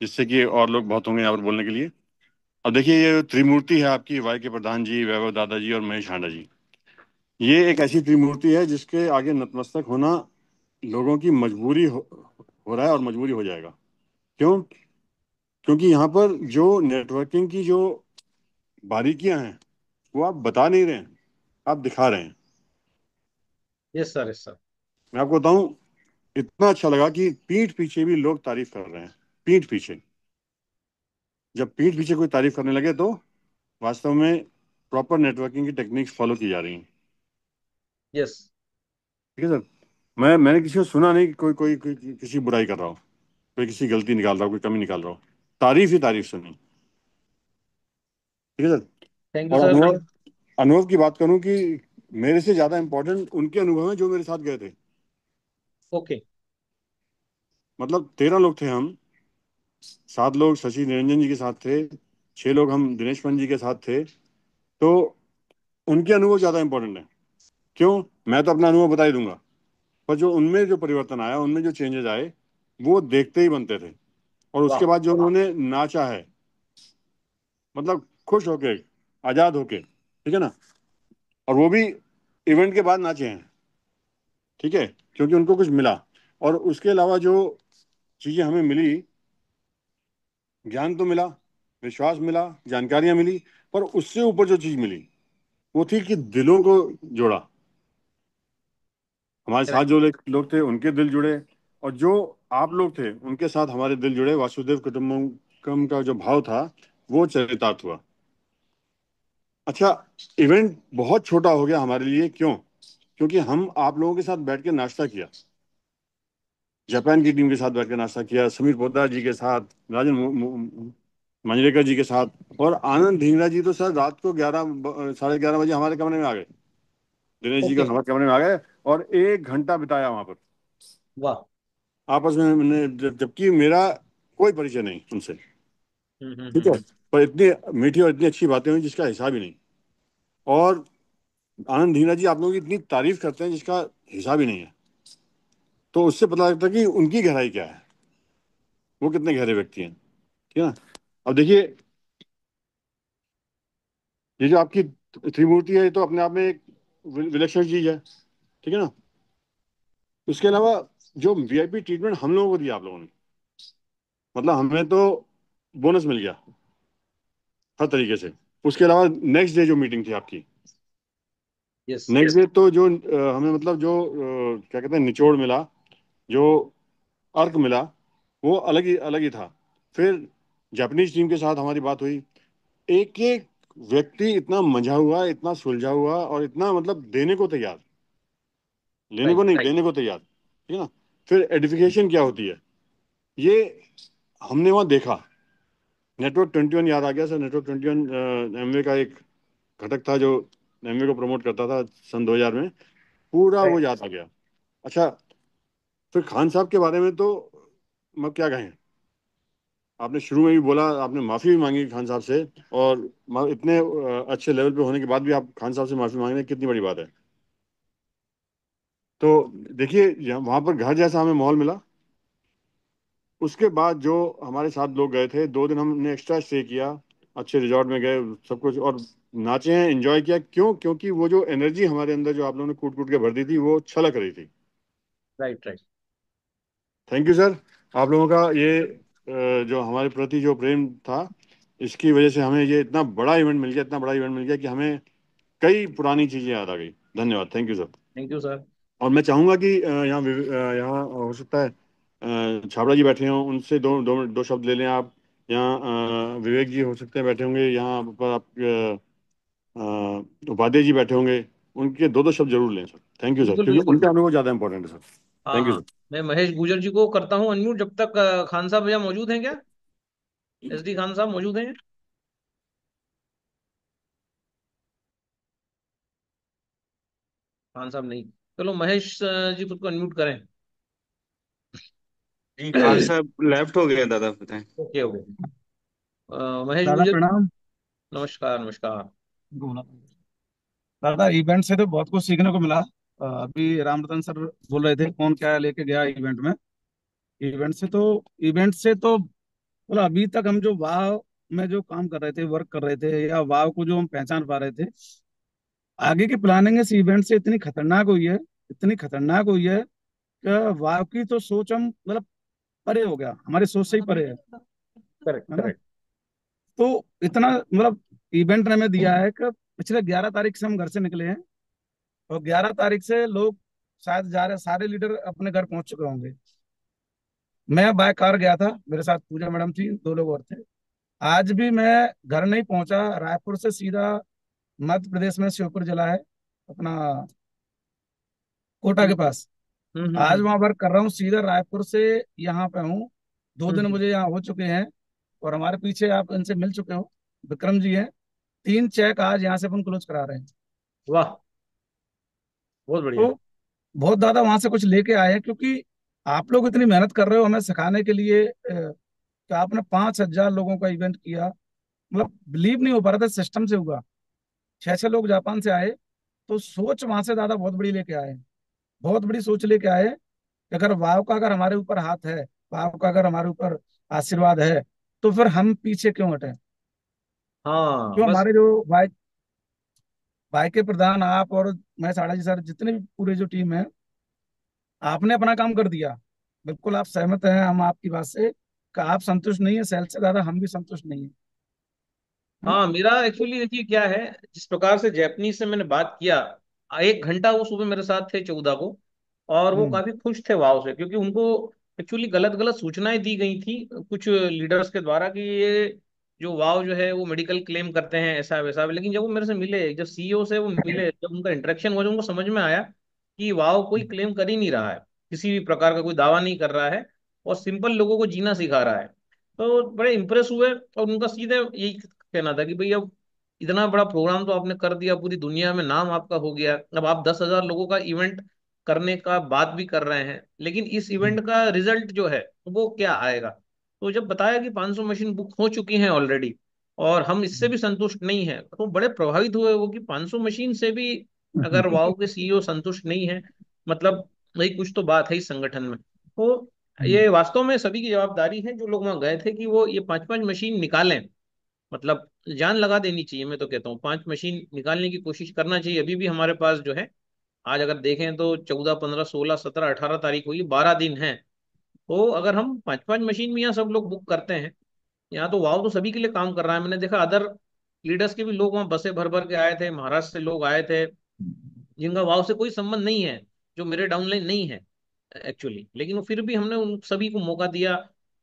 जिससे कि और लोग बहुत होंगे यहाँ पर बोलने के लिए। अब देखिए, ये त्रिमूर्ति है आपकी, वाई के प्रधान जी, वैभव दादाजी और महेश हांडा जी। ये एक ऐसी त्रिमूर्ति है जिसके आगे नतमस्तक होना लोगों की मजबूरी हो रहा है और मजबूरी हो जाएगा। क्यों? क्योंकि यहाँ पर जो नेटवर्किंग की जो बारीकियां हैं वो आप बता नहीं रहे हैं, आप दिखा रहे हैं। Yes sir, yes sir. मैं आपको बताऊं, इतना अच्छा लगा कि पीठ पीछे भी लोग तारीफ कर रहे हैं। पीठ पीछे, जब पीठ पीछे कोई तारीफ करने लगे तो वास्तव में प्रॉपर नेटवर्किंग की टेक्निक्स फॉलो की जा रही हैं। यस। ठीक है सर। मैंने किसी को सुना नहीं कि कोई किसी बुराई कर रहा हो, कोई किसी गलती निकाल रहा हो, कोई कमी निकाल रहा हो। तारीफ ही तारीफ सुनी। ठीक है सर। थैंक यू और सर, अनुभव, थैंक। अनुभव की बात करूं कि मेरे से ज्यादा इंपॉर्टेंट उनके अनुभव हैं जो मेरे साथ गए थे। ओके। मतलब 13 लोग थे हम। 7 लोग शशि निरंजन जी के साथ थे, 6 लोग हम दिनेश पंत जी के साथ थे। तो उनके अनुभव ज्यादा इंपॉर्टेंट है। क्यों? मैं तो अपना अनुभव बता ही दूंगा, पर जो उनमें जो परिवर्तन आया, उनमें जो चेंजेस आए, वो देखते ही बनते थे। और उसके वाह। बाद जो उन्होंने नाचा है, मतलब खुश होके, आजाद होके, ठीक है ना। और वो भी इवेंट के बाद नाचे हैं। ठीक है, क्योंकि उनको कुछ मिला। और उसके अलावा जो चीजें हमें मिली, ज्ञान तो मिला, विश्वास मिला, जानकारियां मिली, पर उससे ऊपर जो चीज मिली वो थी कि दिलों को जोड़ा। हमारे साथ जो लोग थे उनके दिल जुड़े, और जो आप लोग थे उनके साथ हमारे दिल जुड़े। वासुदेव कुटुंबकम का जो भाव था वो चरितार्थ हुआ। अच्छा, इवेंट बहुत छोटा हो गया हमारे लिए। क्यों? क्योंकि हम आप लोगों के साथ बैठ के नाश्ता किया, जापान की टीम के साथ बैठ के नाश्ता किया, समीर पोद्दार जी के साथ, राजन मंजरेकर जी के साथ। और आनंद ढींगरा जी तो सर रात को 11, 11:30 बजे हमारे कमरे में आ गए, दिनेश जी का ओके। हमारे कमरे में आ गए, और 1 घंटा बिताया वहां पर वाह। आपस में हमने। जबकि मेरा कोई परिचय नहीं उनसे, ठीक है, हम्म। पर इतनी मीठी और इतनी अच्छी बातें हुई जिसका हिसाब ही नहीं। और आनंद धीना जी आप लोगों की इतनी तारीफ करते हैं जिसका हिसाब ही नहीं है। तो उससे पता लगता है कि उनकी गहराई क्या है, वो कितने गहरे व्यक्ति हैं। ठीक है ना। अब देखिए, ये जो आपकी त्रिमूर्ति है, ये तो अपने आप में एक विलक्षण चीज है। ठीक है ना। उसके अलावा जो वीआईपी ट्रीटमेंट हम लोगों को दिया आप लोगों ने, मतलब हमें तो बोनस मिल गया। हर तरीके से। उसके अलावा नेक्स्ट डे जो मीटिंग थी आपकी, यस। नेक्स्ट डे तो जो हमें मतलब जो क्या कहते हैं निचोड़ मिला, जो अर्क मिला, वो अलग ही था। फिर जापानीज टीम के साथ हमारी बात हुई। एक एक व्यक्ति इतना मंझा हुआ, इतना सुलझा हुआ और इतना मतलब देने को तैयार, लेने को राइट। नहीं देने को तैयार, ठीक है ना। फिर एडिफिकेशन क्या होती है, ये हमने वहाँ देखा। नेटवर्क 21 याद आ गया सर। नेटवर्क 21 एमवे का एक घटक था जो एमवे को प्रमोट करता था सन 2000 में। पूरा वो राइट। याद आ गया। अच्छा, फिर खान साहब के बारे में तो मैं क्या कहें। आपने शुरू में भी बोला, आपने माफी भी मांगी खान साहब से, और इतने अच्छे लेवल पे होने के बाद भी आप खान साहब से माफी मांग रहे हैं, कितनी बड़ी बात है। तो देखिए, वहां पर घर जैसा हमें माहौल मिला। उसके बाद जो हमारे साथ लोग गए थे, 2 दिन हमने एक्स्ट्रा स्टे किया, अच्छे रिजॉर्ट में गए, सब कुछ, और नाचे हैं, एंजॉय किया। क्यों? क्योंकि वो जो एनर्जी हमारे अंदर जो आप लोगों ने कूट कूट के भर दी थी, वो छलक रही थी। Right. Right. Thank you sir. आप लोगों का ये जो हमारे प्रति जो प्रेम था, इसकी वजह से हमें ये इतना बड़ा इवेंट मिल गया, इतना बड़ा इवेंट मिल गया कि हमें कई पुरानी चीजें याद आ गई। धन्यवाद, thank you sir. Thank you sir. और मैं चाहूंगा कि यहाँ हो सकता है छाबड़ा जी बैठे हों, उनसे दो दो दो शब्द ले लें आप। यहाँ विवेक जी हो सकते हैं बैठे होंगे यहाँ पर। आप उपाध्याय जी बैठे होंगे, उनके दो दो शब्द जरूर लें सर। थैंक यू सर, बिल्कुल क्योंकि बिल्कुल। उनका अनुभव ज्यादा इंपॉर्टेंट है सर। हाँ थैंक यू हाँ। सर। मैं महेश गुजर जी को करता हूँ अनम्यूट, जब तक खान साहब भैया मौजूद हैं क्या? SD खान साहब मौजूद हैं? खान साहब नहीं। चलो महेश जी खुद को अनम्यूट करें। जी खान साहब लेफ्ट हो गया दादा, पता है। Okay okay. महेश दादा गुजर। प्रणाम। नमस्कार नमस्कार। दादा इवेंट से तो बहुत कुछ सीखने को मिला। अभी रामरतन सर बोल रहे थे कौन क्या लेके गया इवेंट में। इवेंट से तो बोला अभी तक हम जो वाव में जो काम कर रहे थे, वर्क कर रहे थे, या वाव को जो हम पहचान पा रहे थे, आगे की प्लानिंग इस इवेंट से इतनी खतरनाक हुई है, इतनी खतरनाक हुई है कि वाव की तो सोच हम मतलब परे हो गया, हमारी सोच से ही परे करेक्ट है ना। करेक्ट। तो इतना मतलब इवेंट ने हमें दिया है कि पिछले 11 तारीख से हम घर से निकले हैं, और 11 तारीख से लोग शायद जा रहे, सारे लीडर अपने घर पहुंच चुके होंगे। मैं बाय कार गया था, मेरे साथ पूजा मैडम थी, 2 लोग और थे। आज भी मैं घर नहीं पहुंचा, रायपुर से सीधा मध्य प्रदेश में श्योपुर जिला है अपना, कोटा के हम्म पास। आज हम्म। वहां वर्क कर रहा हूँ, सीधा रायपुर से यहाँ पे हूँ। 2 दिन हम्म। मुझे यहाँ हो चुके हैं। और हमारे पीछे आप इनसे मिल चुके हो, विक्रम जी हैं। 3 चेक आज यहाँ से अपन क्लोज करा रहे हैं। वाह, बहुत बढ़िया। तो बहुत ज्यादा वहां से कुछ लेके आए हैं, क्योंकि आप लोग इतनी मेहनत कर रहे हो हमें सिखाने के लिए, कि आपने 5,000 लोगों का इवेंट किया। मतलब बिलीव नहीं हो पा रहा था सिस्टम से हुआ। 6 6 लोग जापान से आए, तो सोच वहां से ज्यादा बहुत बड़ी लेके आए, बहुत बड़ी सोच लेके आए कि अगर वाव का अगर हमारे ऊपर हाथ है, वाव का अगर हमारे ऊपर आशीर्वाद है, तो फिर हम पीछे क्यों हटे। हाँ क्यों बस। हमारे जो भाई, भाई के प्रधान आप और मैं, साड़ा जी सर, जितने भी पूरे जो टीम है, आपने अपना काम कर दिया। बिल्कुल आप सहमत हैं हम आपकी बात से कि आप संतुष्ट नहीं है, सेल से ज्यादा हम भी संतुष्ट नहीं है ना। हाँ मेरा एक्चुअली देखिए क्या है, जिस प्रकार से जैपनीज से मैंने बात किया, 1 घंटा वो सुबह मेरे साथ थे 14 को, और वो हम्म। काफी खुश थे वाव से, क्योंकि उनको एक्चुअली गलत गलत सूचनाएं दी गई थी कुछ लीडर्स के द्वारा कि ये जो वाव जो है वो मेडिकल क्लेम करते हैं ऐसा वैसा। लेकिन जब वो मेरे से मिले, जब CEO से वो मिले, जब उनका इंटरेक्शन हुआ, जब उनको समझ में आया कि वाव कोई क्लेम कर ही नहीं रहा है, किसी भी प्रकार का कोई दावा नहीं कर रहा है, और सिंपल लोगों को जीना सिखा रहा है, तो बड़े इंप्रेस हुए। और उनका सीधे यही कहना था कि भाई अब इतना बड़ा प्रोग्राम तो आपने कर दिया, पूरी दुनिया में नाम आपका हो गया, अब आप 10,000 लोगों का इवेंट करने का बात भी कर रहे हैं, लेकिन इस इवेंट का रिजल्ट जो है वो क्या आएगा। तो जब बताया कि 500 मशीन बुक हो चुकी हैं ऑलरेडी, और हम इससे भी संतुष्ट नहीं हैं, तो बड़े प्रभावित हुए वो कि 500 मशीन से भी अगर वाओ के CEO संतुष्ट नहीं है, मतलब भाई कुछ तो बात है इस संगठन में। तो ये वास्तव में सभी की जवाबदारी है जो लोग वहां गए थे, कि वो ये 5 5 मशीन निकालें। मतलब जान लगा देनी चाहिए, मैं तो कहता हूँ 5 मशीन निकालने की कोशिश करना चाहिए। अभी भी हमारे पास जो है, आज अगर देखें तो 14 15 16 17 18 तारीख हुई, 12 दिन है। तो अगर हम 5 5 मशीन भी यहाँ सब लोग बुक करते हैं, यहाँ तो वाव तो सभी के लिए काम कर रहा है। मैंने देखा अदर लीडर्स के भी लोग वहां बसें भर भर के आए थे, महाराष्ट्र से लोग आए थे जिनका वाव से कोई संबंध नहीं है, जो मेरे डाउनलाइन नहीं है एक्चुअली, लेकिन वो फिर भी हमने उन सभी को मौका दिया।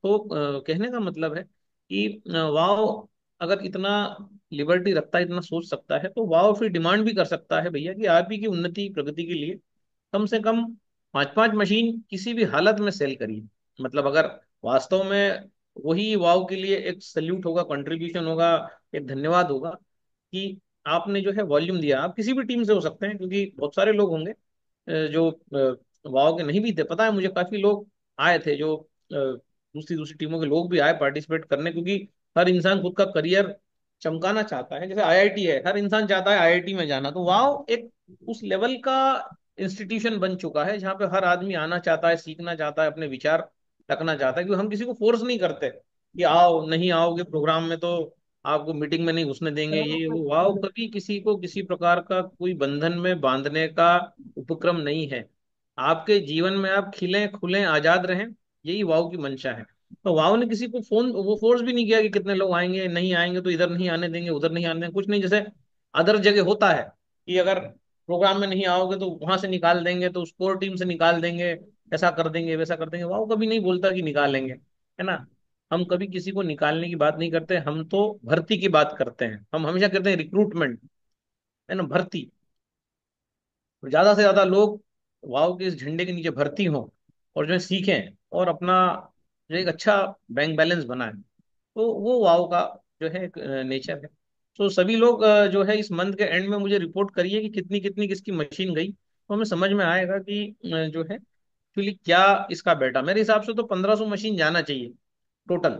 तो कहने का मतलब है कि वाव अगर इतना लिबर्टी रखता है, इतना सोच सकता है, तो वाव फिर डिमांड भी कर सकता है भैया कि आप ही की उन्नति प्रगति के लिए कम से कम 5-5 मशीन किसी भी हालत में सेल करिए। मतलब अगर वास्तव में वही वाव के लिए एक सल्यूट होगा, कंट्रीब्यूशन होगा, एक धन्यवाद होगा कि आपने जो है वॉल्यूम दिया। आप किसी भी टीम से हो सकते हैं, क्योंकि बहुत सारे लोग होंगे जो वाव के नहीं भी थे। पता है मुझे, काफी लोग आए थे जो दूसरी दूसरी टीमों के लोग भी आए पार्टिसिपेट करने, क्योंकि हर इंसान खुद का करियर चमकाना चाहता है। जैसे आईआईटी है, हर इंसान चाहता है आईआईटी में जाना, तो वाव एक उस लेवल का इंस्टीट्यूशन बन चुका है जहाँ पे हर आदमी आना चाहता है, सीखना चाहता है, अपने विचार रखना चाहता है। क्योंकि हम किसी को फोर्स नहीं करते कि आओ, नहीं आओगे प्रोग्राम में तो आपको मीटिंग में नहीं घुसने देंगे, ये वो। वाव कभी किसी को किसी प्रकार का कोई बंधन में बांधने का उपक्रम नहीं है। आपके जीवन में आप खिलें खुलें आजाद रहें, यही वाव की मंशा है। तो वाव ने किसी को फोन वो फोर्स भी नहीं किया कि कितने लोग आएंगे, नहीं आएंगे तो इधर नहीं आने देंगे, उधर नहीं आने देंगे, कुछ नहीं। जैसे अदर जगह होता है कि अगर प्रोग्राम में नहीं आओगे तो वहां से निकाल देंगे, तो स्पोर्ट टीम से निकाल देंगे, ऐसा कर देंगे वैसा कर देंगे। वाव कभी नहीं बोलता कि निकालेंगे, है ना। हम कभी किसी को निकालने की बात नहीं करते, हम तो भर्ती की बात करते हैं। हम हमेशा करते हैं रिक्रूटमेंट, है ना, भर्ती। और ज्यादा से ज्यादा लोग वाव के इस झंडे के नीचे भर्ती हों और जो है सीखें और अपना जो एक अच्छा बैंक बैलेंस बनाएं। तो वो वाव का जो है एक नेचर है। तो सभी लोग जो है इस मंथ के एंड में मुझे रिपोर्ट करिए कि कितनी कितनी किसकी मशीन गई, तो हमें समझ में आएगा कि जो है एक्चुअली क्या इसका बेटा। मेरे हिसाब से तो 1500 मशीन जाना चाहिए टोटल।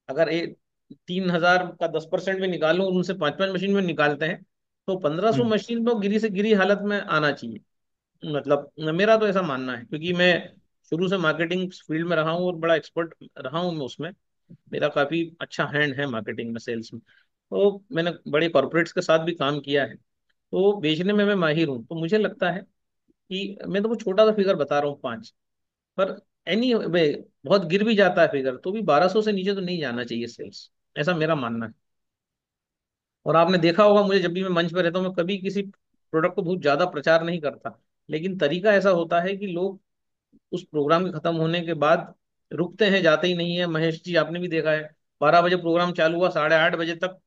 अगर 3000 का 10% भी निकालो और उनसे 5-5 मशीन में निकालते हैं, तो 1500 मशीन तो गिरी से गिरी हालत में आना चाहिए। मतलब मेरा तो ऐसा मानना है, क्योंकि मैं शुरू से मार्केटिंग फील्ड में रहा हूँ और बड़ा एक्सपर्ट रहा हूँ मैं उसमें। मेरा काफी अच्छा हैंड है मार्केटिंग में, सेल्स में। तो मैंने बड़े कॉर्पोरेट्स के साथ भी काम किया है, तो बेचने में मैं माहिर हूँ। तो मुझे लगता है कि मैं तो वो छोटा सा फिगर बता रहा हूँ, 5। पर एनी बहुत गिर भी जाता है फिगर, तो भी 1200 से नीचे तो नहीं जाना चाहिए सेल्स, ऐसा मेरा मानना है। और आपने देखा होगा, मुझे जब भी मैं मंच पे रहता हूँ, मैं कभी किसी प्रोडक्ट को बहुत ज्यादा प्रचार नहीं करता, लेकिन तरीका ऐसा होता है कि लोग उस प्रोग्राम के खत्म होने के बाद रुकते हैं, जाते ही नहीं है। महेश जी आपने भी देखा है, 12 बजे प्रोग्राम चालू हुआ, 8:30 बजे तक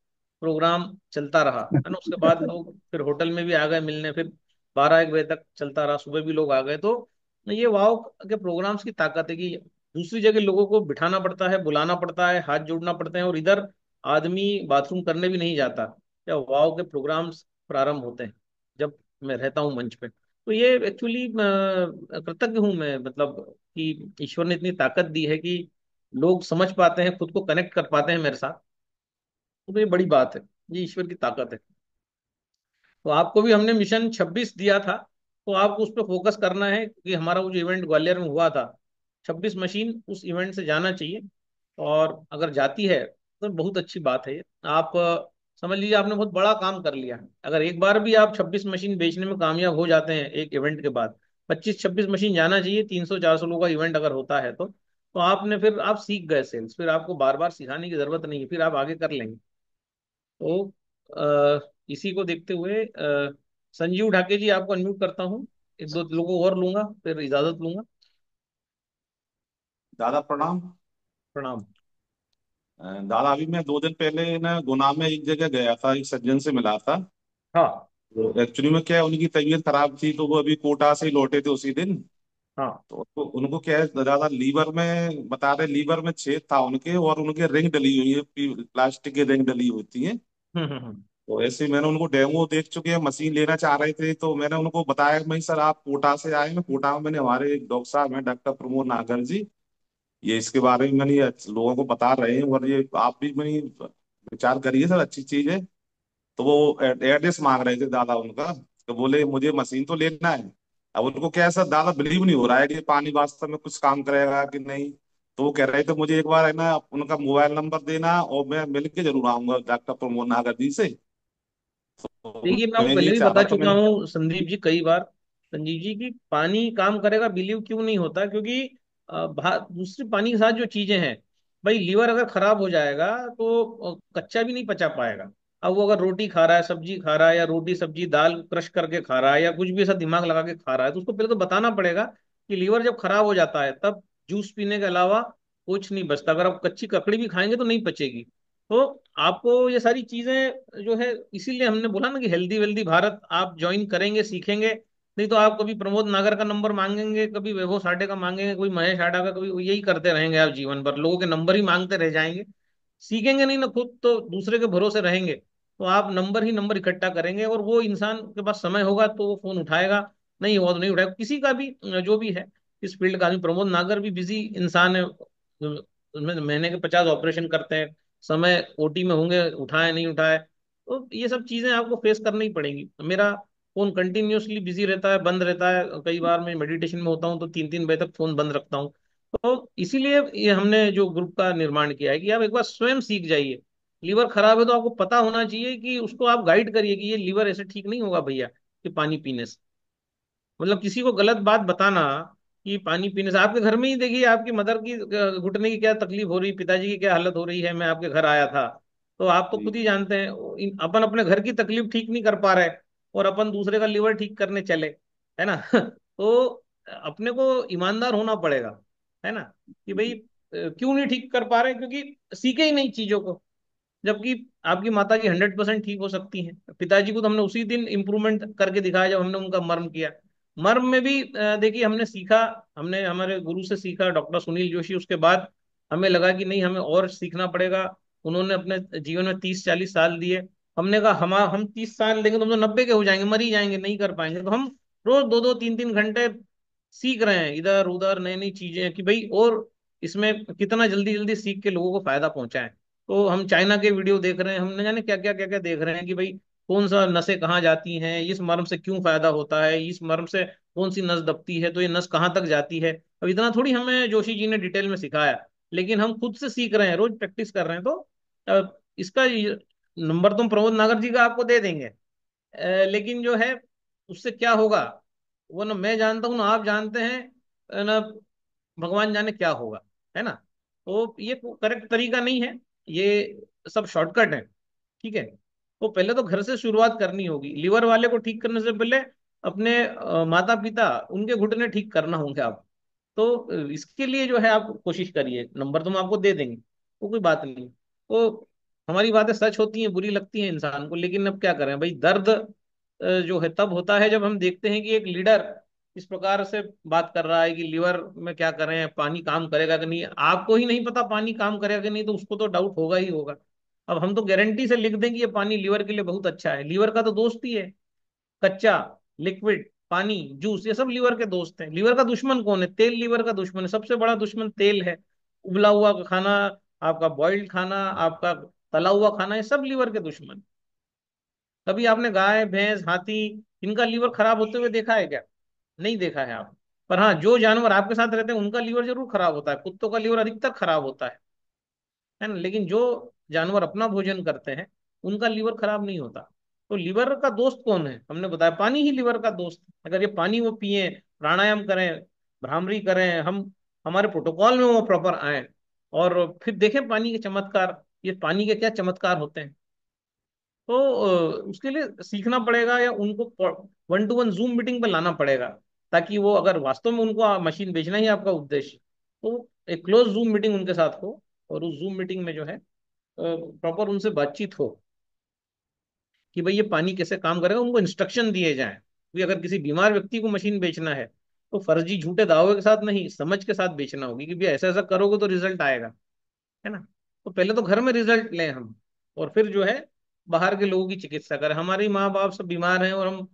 प्रोग्राम चलता रहा, है ना। उसके बाद लोग फिर होटल में भी आ गए मिलने, फिर 12-1 बजे तक चलता रहा, सुबह भी लोग आ गए। तो ये वाव के प्रोग्राम्स की ताकत है कि दूसरी जगह लोगों को बिठाना पड़ता है, बुलाना पड़ता है, हाथ जोड़ना पड़ते हैं, और इधर आदमी बाथरूम करने भी नहीं जाता या वाव के प्रोग्राम्स प्रारंभ होते हैं जब मैं रहता हूँ मंच पे। तो ये एक्चुअली कृतज्ञ हूं मैं, मतलब कि ईश्वर ने इतनी ताकत दी है कि लोग समझ पाते हैं, खुद को कनेक्ट कर पाते हैं मेरे साथ। तो ये बड़ी बात है, ये ईश्वर की ताकत है। तो आपको भी हमने मिशन 26 दिया था, तो आपको उस पर फोकस करना है, क्योंकि हमारा वो जो इवेंट ग्वालियर में हुआ था, 26 मशीन उस इवेंट से जाना चाहिए। और अगर जाती है तो बहुत अच्छी बात है ये। आप समझ लीजिए आपने बहुत बड़ा काम कर लिया है। अगर एक बार भी आप 26 मशीन बेचने में कामयाब हो जाते हैं एक इवेंट के बाद, 25-26 मशीन जाना चाहिए, 300-400 लोगों का इवेंट अगर होता है तो आपने फिर आप सीख गए सेल्स, फिर आपको बार बार सिखाने की जरूरत नहीं है, फिर आप आगे कर लेंगे। तो इसी को देखते हुए संजीव ढाके जी, आपको अनम्यूट करता हूँ, एक दो लोगों को और लूंगा, फिर इजाजत लूंगा। दादा प्रणाम। प्रणाम। दादा अभी मैं 2 दिन पहले ना गुना में एक जगह गया था, एक सज्जन से मिला था। हाँ। तो एक्चुअली में क्या है, उनकी तबीयत खराब थी, तो वो अभी कोटा से ही लौटे थे उसी दिन। हाँ। तो उनको क्या है दादा, लीवर में बता रहे, लीवर में छेद था उनके, और उनके रिंग डली हुई है, प्लास्टिक की रिंग डली होती है। हम्म। तो ऐसे ही मैंने उनको डेमो देख चुके हैं, मशीन लेना चाह रहे थे, तो मैंने उनको बताया कि भाई सर आप कोटा से आए हैं, कोटा में मैंने हमारे एक डॉक्टर साहब हैं, डॉक्टर प्रमोद नागर जी, ये इसके बारे में मैंने लोगों को बता रहे हैं, और ये आप भी मैंने विचार करिए सर, अच्छी चीज है। तो वो एड्रेस मांग रहे थे दादा उनका, तो बोले मुझे मशीन तो लेना है। अब उनको क्या है सर, दादा बिलीव नहीं हो रहा है कि पानी वास्तव में कुछ काम करेगा कि नहीं। तो वो कह रहे थे मुझे एक बार है ना उनका मोबाइल नंबर देना, और मैं मिल के जरूर आऊंगा डॉक्टर प्रमोद नागर जी से। तो देखिए, मैं आपको मैं पहले ये भी चाहता बता था चुका मैं। हूँ संदीप जी कई बार, संजीव जी, की पानी काम करेगा बिलीव क्यों नहीं होता, क्योंकि दूसरी पानी के साथ जो चीजें हैं, भाई लीवर अगर खराब हो जाएगा तो कच्चा भी नहीं पचा पाएगा। अब वो अगर रोटी खा रहा है, सब्जी खा रहा है, या रोटी सब्जी दाल क्रश करके खा रहा है, या कुछ भी ऐसा दिमाग लगा के खा रहा है, तो उसको पहले तो बताना पड़ेगा कि लीवर जब खराब हो जाता है तब जूस पीने के अलावा कुछ नहीं बचता। अगर आप कच्ची ककड़ी भी खाएंगे तो नहीं पचेगी। तो आपको ये सारी चीजें जो है, इसीलिए हमने बोला ना कि हेल्दी वेल्दी भारत आप ज्वाइन करेंगे, सीखेंगे। नहीं तो आप कभी प्रमोद नागर का नंबर मांगेंगे, कभी वैभव साठे का मांगेंगे, कोई महेश आडा का, कभी यही करते रहेंगे आप जीवन भर, लोगों के नंबर ही मांगते रह जाएंगे। सीखेंगे नहीं ना खुद, तो दूसरे के भरोसे रहेंगे, तो आप नंबर ही नंबर इकट्ठा करेंगे, और वो इंसान के पास समय होगा तो वो फोन उठाएगा, नहीं होगा तो नहीं उठाएगा। किसी का भी जो भी है इस फील्ड का आदमी, प्रमोद नागर भी बिजी इंसान है, महीने के 50 ऑपरेशन करते हैं, समय ओटी में होंगे, उठाए नहीं उठाए, तो ये सब चीजें आपको फेस करनी ही पड़ेंगी। मेरा फोन कंटिन्यूअसली बिजी रहता है, बंद रहता है, कई बार मैं मेडिटेशन में होता हूँ तो 3-3 बजे तक फोन बंद रखता हूँ। तो इसीलिए ये हमने जो ग्रुप का निर्माण किया है कि आप एक बार स्वयं सीख जाइए। लीवर खराब है तो आपको पता होना चाहिए कि उसको आप गाइड करिए कि ये लीवर ऐसे ठीक नहीं होगा भैया, कि पानी पीने से, मतलब किसी को गलत बात बताना कि पानी पीने से। आपके घर में ही देखिए, आपकी मदर की घुटने की क्या तकलीफ हो रही, पिताजी की क्या हालत हो रही है, मैं आपके घर आया था, तो आप तो खुद जी। ही जानते हैं। अपन अपने घर की तकलीफ ठीक नहीं कर पा रहे, और अपन दूसरे का लीवर ठीक करने चले, है ना। तो अपने को ईमानदार होना पड़ेगा, है ना, कि भाई क्यों नहीं ठीक कर पा रहे, क्योंकि सीखे ही नहीं चीजों को। जबकि आपकी माता जी 100% ठीक हो सकती हैं, पिताजी को तो हमने उसी दिन इम्प्रूवमेंट करके दिखाया जब हमने उनका मर्म किया। मर्म में भी देखिए हमने सीखा, हमने हमारे गुरु से सीखा, डॉक्टर सुनील जोशी, उसके बाद हमें लगा कि नहीं, हमें और सीखना पड़ेगा। उन्होंने अपने जीवन में 30-40 साल दिए। हमने कहा हम 30 साल देंगे तो हम तो 90 के हो जाएंगे, मर ही जाएंगे, नहीं कर पाएंगे। तो हम रोज 2-2 3-3 घंटे सीख रहे हैं इधर उधर नई नई चीजें, कि भाई और इसमें कितना जल्दी जल्दी सीख के लोगों को फायदा पहुंचाएं। तो हम चाइना के वीडियो देख रहे हैं, हम न जाने क्या क्या देख रहे हैं, कि भाई कौन सा नसें कहाँ जाती हैं, इस मर्म से क्यों फायदा होता है, इस मर्म से कौन सी नस दबती है, तो ये नस कहाँ तक जाती है। अब इतना थोड़ी हमें जोशी जी ने डिटेल में सिखाया, लेकिन हम खुद से सीख रहे हैं, रोज प्रैक्टिस कर रहे हैं। तो इसका नंबर तो हम प्रमोद नागर जी का आपको दे देंगे। लेकिन जो है उससे क्या होगा, वो ना मैं जानता हूँ ना आप जानते हैं ना, भगवान जाने क्या होगा, है ना। तो ये करेक्ट तरीका नहीं है, ये सब शॉर्टकट है, ठीक है। तो पहले तो घर से शुरुआत करनी होगी, लीवर वाले को ठीक करने से पहले अपने माता पिता उनके घुटने ठीक करना होंगे आप। तो इसके लिए जो है आप कोशिश करिए, नंबर तो हम आपको दे देंगे, वो कोई बात नहीं। तो हमारी बातें सच होती हैं, बुरी लगती हैं इंसान को, लेकिन अब क्या करें भाई, दर्द जो है तब होता है जब हम देखते हैं कि एक लीडर इस प्रकार से बात कर रहा है कि लीवर में क्या करें, पानी काम करेगा कि नहीं। आपको ही नहीं पता पानी काम करेगा कि नहीं, तो उसको तो डाउट होगा ही होगा। अब हम तो गारंटी से लिख दें कि ये पानी लीवर के लिए बहुत अच्छा है, लीवर का तो दोस्त ही है। कच्चा, लिक्विड, पानी, जूस, ये सब लीवर के दोस्त हैं। लीवर का दुश्मन कौन है? तेल लीवर का दुश्मन है, सबसे बड़ा दुश्मन तेल है। उबला हुआ खाना, आपका बॉइल्ड खाना, आपका तला हुआ खाना, ये सब लीवर के दुश्मन। कभी आपने गाय भैंस हाथी इनका लीवर खराब होते हुए देखा है क्या? नहीं देखा है आप। पर हाँ, जो जानवर आपके साथ रहते हैं उनका लीवर जरूर खराब होता है, कुत्तों का लीवर अधिकतर खराब होता है ना। लेकिन जो जानवर अपना भोजन करते हैं उनका लीवर खराब नहीं होता। तो लीवर का दोस्त कौन है? हमने बताया पानी ही लीवर का दोस्त है। अगर ये पानी वो पिए, प्राणायाम करें, भ्रामरी करें, हम हमारे प्रोटोकॉल में वो प्रॉपर आए, और फिर देखें पानी के चमत्कार, ये पानी के क्या चमत्कार होते हैं। तो उसके लिए सीखना पड़ेगा, या उनको 1-to-1 जूम मीटिंग पर लाना पड़ेगा, ताकि वो, अगर वास्तव में उनको मशीन बेचना ही आपका उद्देश्य, तो एक क्लोज जूम मीटिंग उनके साथ हो, और उस जूम मीटिंग में जो है प्रॉपर उनसे बातचीत हो कि भाई ये पानी कैसे काम करेगा, उनको इंस्ट्रक्शन दिए जाएं। क्योंकि अगर किसी बीमार व्यक्ति को मशीन बेचना है तो फर्जी झूठे दावों के साथ नहीं, समझ के साथ बेचना होगी कि भाई ऐसा ऐसा करोगे तो रिजल्ट आएगा, है ना। तो पहले तो घर में रिजल्ट लें हम, और फिर जो है बाहर के लोगों की चिकित्सा करें। हमारे माँ बाप सब बीमार हैं और हम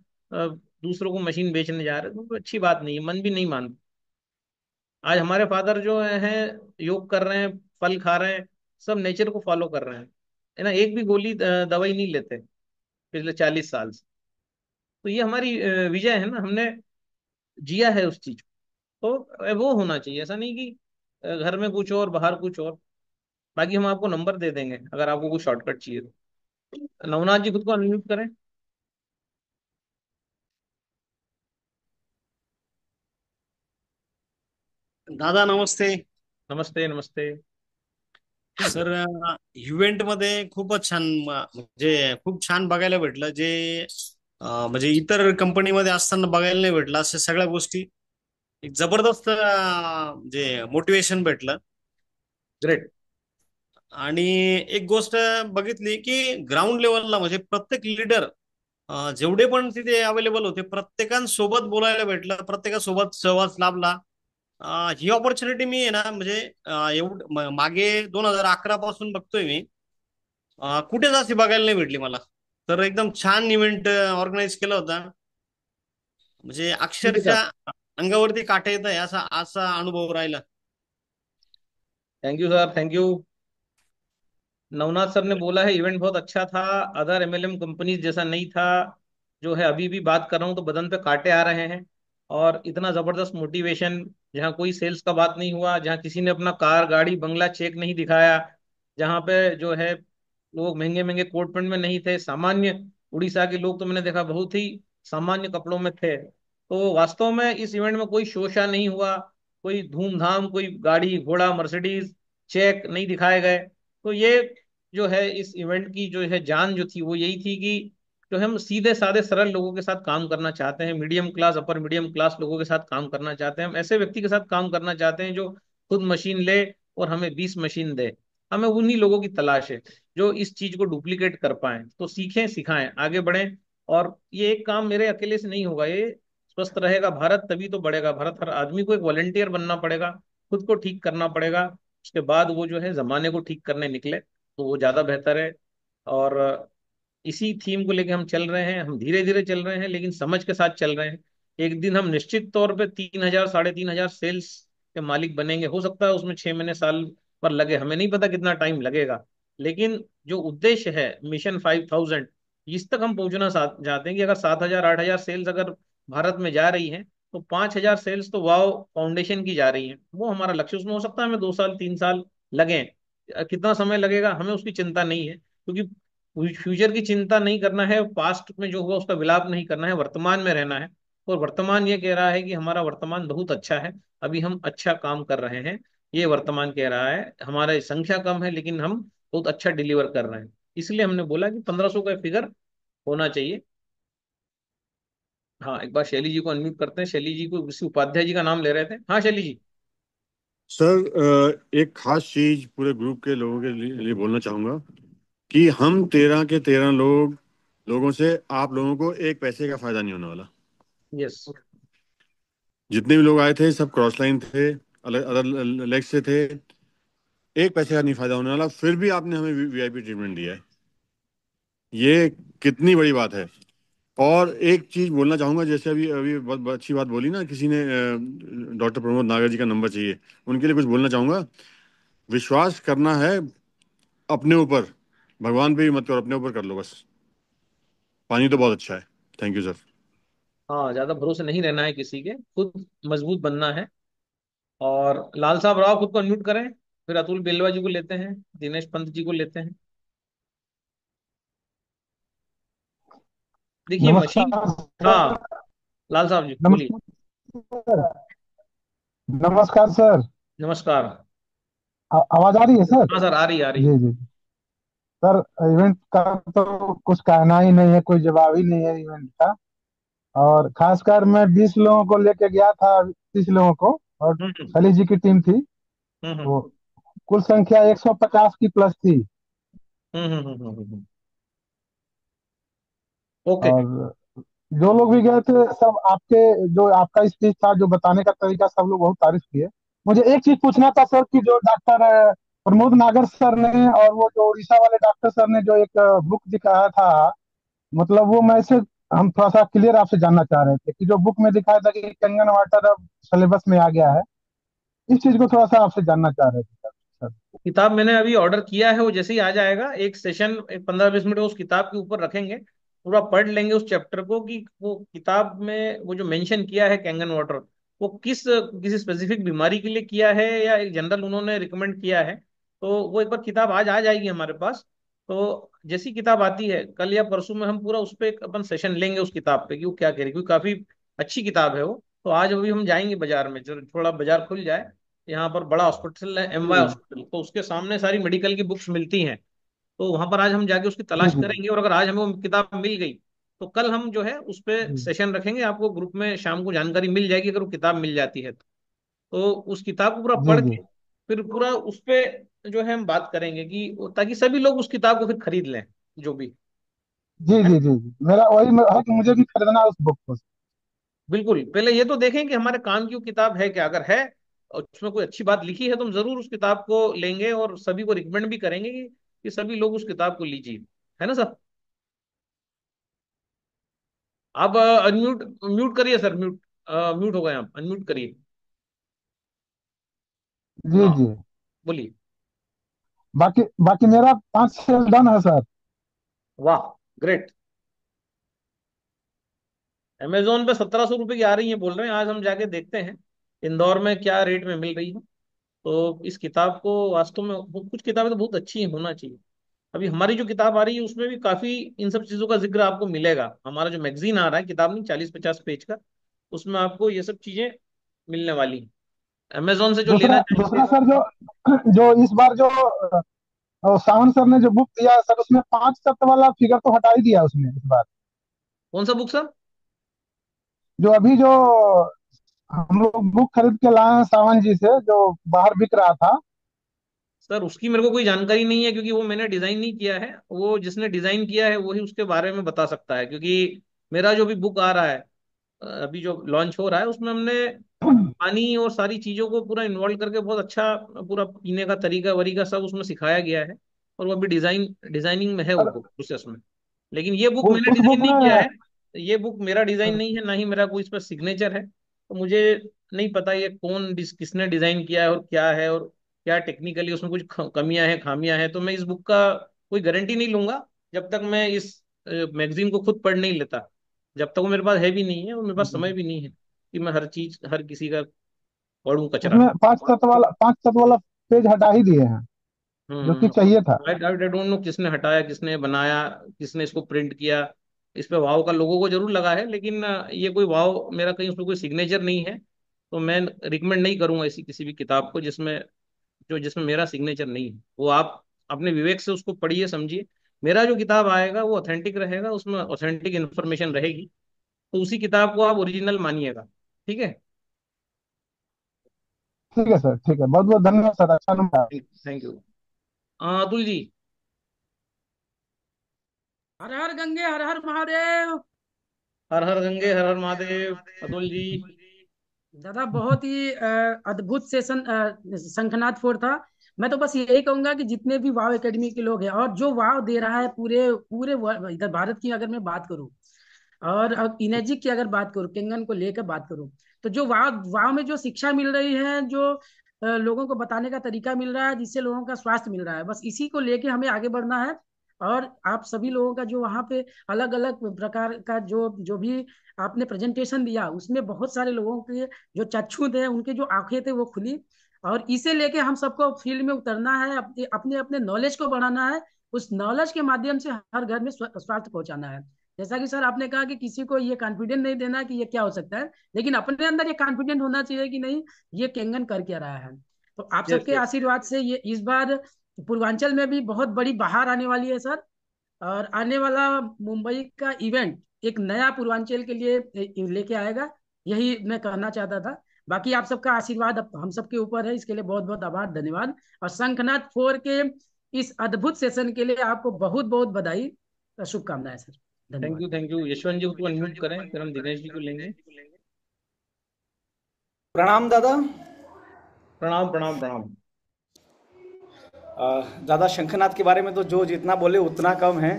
दूसरों को मशीन बेचने जा रहे हैं, तो अच्छी बात नहीं है, मन भी नहीं मानता। आज हमारे फादर जो हैं योग कर रहे हैं, फल खा रहे हैं, सब नेचर को फॉलो कर रहे हैं, है ना, एक भी गोली दवाई नहीं लेते पिछले 40 साल से। तो ये हमारी विजय है ना, हमने जिया है उस चीज को। तो वो होना चाहिए, ऐसा नहीं कि घर में कुछ और बाहर कुछ और। बाकी हम आपको नंबर दे देंगे अगर आपको कोई शॉर्टकट चाहिए तो। नवनाथ जी खुद को अनम्यूट करें। दादा नमस्ते। नमस्ते नमस्ते। सर इव्हेंट मध्ये खूपच छान म्हणजे खूप छान बघायला भेटलं जे म्हणजे इतर कंपनीमध्ये असताना बघायला नाही भेटलं अशा सगळ्या गोष्टी. एक जबरदस्त म्हणजे मोटिवेशन भेटलं. ग्रेट. आणि एक गोष्ट बघितली की ग्राउंड लेवलला म्हणजे प्रत्येक लीडर जेवढे पण तिथे अवेलेबल होते प्रत्येकांसोबत बोलायला भेटलं, प्रत्येकासोबत सहवास लाभला. ही ऑपॉर्च्युनिटी मी आहे ना म्हणजे मागे 2011 पासून बघतोय मी. कुठेच अशी बघायला नाही भेटली मला. तर एकदम छान इव्हेंट ऑर्गनाईज केला होता. म्हणजे ठीक है सर, अक्षरशः अंगावरती काटा येत आहे असा असा अनुभव राहिला. Thank you sir, thank you. Navnath sir ने बोला है इवेंट बहुत अच्छा था, अदर एमएलएम कंपनीज जैसा नहीं था। जो है अभी भी बात कर रहा हूँ तो बदन पे कांटे आ रहे हैं। और इतना जबरदस्त मोटिवेशन, जहाँ कोई सेल्स का बात नहीं हुआ, जहाँ किसी ने अपना कार गाड़ी बंगला चेक नहीं दिखाया, जहाँ पे जो है लोग महंगे महंगे कोट पैंट में नहीं थे, सामान्य उड़ीसा के लोग तो मैंने देखा बहुत ही सामान्य कपड़ों में थे। तो वास्तव में इस इवेंट में कोई शोशा नहीं हुआ, कोई धूमधाम, कोई गाड़ी घोड़ा मर्सिडीज चेक नहीं दिखाए गए। तो ये जो है इस इवेंट की जो है जान जो थी वो यही थी कि जो हम सीधे साधे सरल लोगों के साथ काम करना चाहते हैं, medium class upper medium class लोगों के साथ काम करना चाहते हैं, हम ऐसे व्यक्ति के साथ काम करना चाहते हैं जो खुद मशीन ले और हमें 20 मशीन दे। हमें उन्हीं लोगों की तलाश है जो इस चीज को डुप्लीकेट कर पाए। तो सीखें, सिखाएं, आगे बढ़ें। और ये एक काम मेरे अकेले से नहीं होगा, ये स्वस्थ रहेगा भारत तभी तो बढ़ेगा भारत। हर आदमी को एक वॉलंटियर बनना पड़ेगा, खुद को ठीक करना पड़ेगा, उसके बाद वो जो है जमाने को ठीक करने निकले तो वो ज्यादा बेहतर है। और इसी थीम को लेके हम चल रहे हैं, हम धीरे धीरे चल रहे हैं लेकिन समझ के साथ चल रहे हैं। एक दिन हम निश्चित तौर पे 3,000 3,500 सेल्स के मालिक बनेंगे। हो सकता है उसमें 6 महीने साल पर लगे, हमें नहीं पता कितना टाइम लगेगा। लेकिन जो उद्देश्य है मिशन 5,000, इस तक हम पहुंचना चाहते हैं कि अगर 7,000 8,000 सेल्स अगर भारत में जा रही हैं तो 5,000 सेल्स तो वाओ फाउंडेशन की जा रही हैं। वो हमारा लक्ष्य, उसमें हो सकता है हमें 2 साल 3 साल लगे, कितना समय लगेगा हमें उसकी चिंता नहीं है, क्योंकि फ्यूचर की चिंता नहीं करना है, पास्ट में जो हुआ उसका विलाप नहीं करना है, वर्तमान में रहना है। और वर्तमान ये कह रहा है कि हमारा वर्तमान बहुत अच्छा है, अभी हम अच्छा काम कर रहे हैं। ये वर्तमान कह रहा है हमारा संख्या कम है लेकिन हम बहुत अच्छा डिलीवर कर रहे हैं। इसलिए हमने बोला कि 1,500 का फिगर होना चाहिए। हाँ, एक बार शैली जी को अनम्यूट करते हैं। शैली जी को किसी उपाध्याय जी का नाम ले रहे थे। हाँ शैली जी। सर एक खास चीज पूरे ग्रुप के लोगों के लिए बोलना चाहूंगा कि हम 13 के 13 लोगों से आप लोगों को एक पैसे का फायदा नहीं होने वाला। यस। जितने भी लोग आए थे सब क्रॉस लाइन थे, अलग अदर लेग से थे। एक पैसे का नहीं फायदा होने वाला, फिर भी आपने हमें वीआईपी ट्रीटमेंट दिया है। ये कितनी बड़ी बात है। और एक चीज बोलना चाहूंगा, जैसे अभी अभी बहुत बहुत अच्छी बात बोली ना किसी ने, डॉक्टर प्रमोद नागर जी का नंबर चाहिए, उनके लिए कुछ बोलना चाहूंगा। विश्वास करना है अपने ऊपर, भगवान पे भी मत करो, अपने ऊपर कर लो बस। पानी तो बहुत अच्छा है। Thank you sir. हाँ, ज्यादा भरोसे नहीं रहना है किसी के, खुद मजबूत बनना है। और लाल साहब राव खुद को अनम्यूट करें, फिर अतुल बेलवा जी को लेते हैं, दिनेश पंत जी को लेते हैं। देखिए मशीन। नमस्कार सर। हाँ, लाल साहब जी बोलिए। नमस्कार सर। नमस्कार सर। नमस्कार। आवाज आ रही है सर? हाँ सर, आ रही है, आ रही है। जी जी सर। इवेंट का तो कुछ कहना ही नहीं है, कोई जवाब ही नहीं है इवेंट का। और खासकर मैं 20 लोगों को लेके गया था, 30 लोगों को, और हम्म सली जी की टीम थी। हम्म वो कुल संख्या 150 की प्लस थी। ओके। और जो लोग भी गए थे सब आपके, जो आपका स्पीच था, जो बताने का तरीका, सब लोग बहुत तारीफ किए। मुझे एक चीज पूछना था सर कि जो डॉक्टर प्रमोद नागर सर ने और वो जो उड़ीसा वाले डॉक्टर सर ने जो एक बुक दिखाया था, मतलब वो मैं से हम थोड़ा सा क्लियर आपसे जानना चाह रहे थे कि जो बुक में दिखाया था कि कंगन वाटर अब सिलेबस में आ गया है, इस चीज को थोड़ा सा आपसे जानना चाह रहे थे सर। किताब मैंने अभी ऑर्डर किया है, वो जैसे ही आ जाएगा एक सेशन, एक 15-20 मिनट उस किताब के ऊपर रखेंगे, पूरा पढ़ लेंगे उस चैप्टर को कि वो किताब में वो जो मेंशन किया है कैंगन वाटर, वो किसी स्पेसिफिक बीमारी के लिए किया है या एक जनरल उन्होंने रिकमेंड किया है। तो वो एक बार किताब आज आ जाएगी हमारे पास। तो जैसी किताब आती है कल या परसों में हम पूरा उस पर एक अपन सेशन लेंगे उस किताब पे कि वो क्या कह रही है, क्योंकि काफी अच्छी किताब है वो। तो आज अभी हम जाएंगे बाजार में, जो थोड़ा बाजार खुल जाए यहाँ पर बड़ा हॉस्पिटल है, एमवाय हॉस्पिटल, तो उसके सामने सारी मेडिकल की बुक्स मिलती हैं। तो वहां पर आज हम जाके उसकी जी तलाश जी करेंगे, और अगर आज हमें वो किताब मिल गई तो कल हम जो है उस पे जी सेशन रखेंगे, आपको ग्रुप में शाम को जानकारी मिल जाएगी अगर वो किताब मिल जाती है तो उस किताब को पूरा जी पढ़ जी के फिर पूरा उस पे जो है हम बात करेंगे कि ताकि सभी लोग उस किताब को फिर खरीद लें, जो भी जी है जी ना। जी जी मेरा वही है कि मुझे भी खरीदना है उस बुक को। बिल्कुल, पहले ये तो देखें कि हमारे काम की वो किताब है क्या, अगर है और उसमें कोई अच्छी बात लिखी है तो हम जरूर उस किताब को लेंगे और सभी को रिकमेंड भी करेंगे कि सभी लोग उस किताब को लीजिए, है ना सर। आप अनम्यूट म्यूट करिए सर, म्यूट म्यूट हो गए आप, अनम्यूट करिए। जी हाँ, जी। बोलिए। बाकी बाकी मेरा 5 सेल डन है सर। वाह, ग्रेट। अमेजोन पे 1700 रुपये की आ रही है बोल रहे हैं, आज हम जाके देखते हैं इंदौर में क्या रेट में मिल रही है। तो इस किताब को वास्तव में कुछ किताबें तो बहुत अच्छी होना चाहिए। अभी हमारी जो किताब आ रही है उसमें भी काफी इन सब चीजों का जिक्र आपको मिलेगा। हमारा जो मैगजीन आ रहा है, किताब नहीं, 40-50 पेज का, उसमें आपको ये सब चीजें मिलने वाली हैं। अमेजोन से जो दूसरा लेना दूसरा चाहेंगे। सर, जो जो इस बार जो सावन सर ने जो बुक दिया है सर, उसमें 5 तत्व वाला फिगर तो हटा ही दिया उसने इस बार। कौन सा बुक सर? जो अभी जो हम लोग बुक खरीद के लाए हैं सावन जी से, जो बाहर बिक रहा था। सर उसकी मेरे को कोई जानकारी नहीं है, क्योंकि वो मैंने डिजाइन नहीं किया है, वो जिसने डिजाइन किया है वही उसके बारे में बता सकता है। क्योंकि मेरा जो भी बुक आ रहा है, अभी जो लॉन्च हो रहा है, उसमें हमने पानी और सारी चीजों को पूरा इन्वॉल्व करके बहुत अच्छा पूरा पीने का तरीका वरीका सब उसमें सिखाया गया है। और वो अभी डिजाइनिंग में है वो और बुक प्रोसेस में। लेकिन ये बुक मैंने उस डिजाइन बुक नहीं में किया है। ये बुक मेरा डिजाइन नहीं है, ना ही मेरा कोई इस पर सिग्नेचर है, तो मुझे नहीं पता ये किसने डिजाइन किया है और क्या है, और क्या टेक्निकली उसमें कुछ कमियां हैं खामियां हैं। तो मैं इस बुक का कोई गारंटी नहीं लूंगा जब तक मैं इस मैगजीन को खुद पढ़ नहीं लेता। जब तक वो मेरे पास है भी नहीं है और मेरे पास समय भी नहीं है कि मैं हर चीज हर किसी का पढ़ूं कचरा। उसमें 5 तत्व वाला पेज हटा ही दिए हैं, जो कि चाहिए था। आई डोंट नो किसने हटाया, किसने बनाया, किसने इसको प्रिंट किया। इस पे वाव का लोगो को जरूर लगा है, लेकिन ये कोई वाव मेरा कहीं उसमें कोई सिग्नेचर नहीं है। तो मैं रिकमेंड नहीं करूंगा ऐसी किसी भी किताब को जिसमें मेरा सिग्नेचर नहीं है। वो आप अपने विवेक से उसको पढ़िए समझिए। मेरा जो किताब आएगा वो ऑथेंटिक रहेगा, उसमें ऑथेंटिक इन्फॉर्मेशन रहेगी, तो उसी किताब को आप ओरिजिनल मानिएगा। ठीक है। ठीक है सर, ठीक है, बहुत बहुत धन्यवाद सर, अच्छा number. Thank you. Atul ji. हर हर गंगे हर हर महादेव। हर हर गंगे हर हर महादेव। अतुल जी। दादा बहुत ही अद्भुत सेशन शंखनाद फोर था। मैं तो बस यही कहूंगा कि जितने भी वाव एकेडमी के लोग हैं और जो वाव दे रहा है पूरे पूरे इधर भारत की अगर मैं बात करूं, और इनेजिक की अगर बात करूं, केंगन को लेकर बात करूं, तो जो वाव वाव में जो शिक्षा मिल रही है, जो लोगों को बताने का तरीका मिल रहा है, जिससे लोगों का स्वास्थ्य मिल रहा है, बस इसी को लेके हमें आगे बढ़ना है। और आप सभी लोगों का जो वहाँ पे अलग अलग प्रकार का जो जो भी आपने प्रेजेंटेशन दिया, उसमें बहुत सारे लोगों के जो चक्षु थे, उनके जो आंखें थे वो खुली। और इसे लेके हम सबको फील्ड में उतरना है, अपने अपने अपने नॉलेज को बढ़ाना है। उस नॉलेज के माध्यम से हर घर में स्वास्थ्य पहुंचाना है। जैसा कि सर आपने कहा कि किसी को ये कॉन्फिडेंट नहीं देना कि ये क्या हो सकता है, लेकिन अपने अंदर ये कॉन्फिडेंट होना चाहिए कि नहीं, ये केंगन कर क्या रहा है। तो आप यस सबके यस। आशीर्वाद से ये इस बार पूर्वांचल में भी बहुत बड़ी बहार आने वाली है सर। और आने वाला मुंबई का इवेंट एक नया पूर्वांचल के लिए लेके आएगा, यही मैं कहना चाहता था। बाकी आप सबका आशीर्वाद हम सबके ऊपर है, इसके लिए बहुत बहुत आभार, धन्यवाद। और शंखनाद फोर के इस अद्भुत सेशन के लिए आपको बहुत बहुत बधाई, शुभकामनाएं सर। धन्यवाद। Thank you. यशवंत जी को अनम्यूट करें, फिर हम दिनेश जी को लेंगे। प्रणाम दादा। प्रणाम प्रणाम प्रणाम। दादा शंखनाद के बारे में तो जो जितना बोले उतना कम है।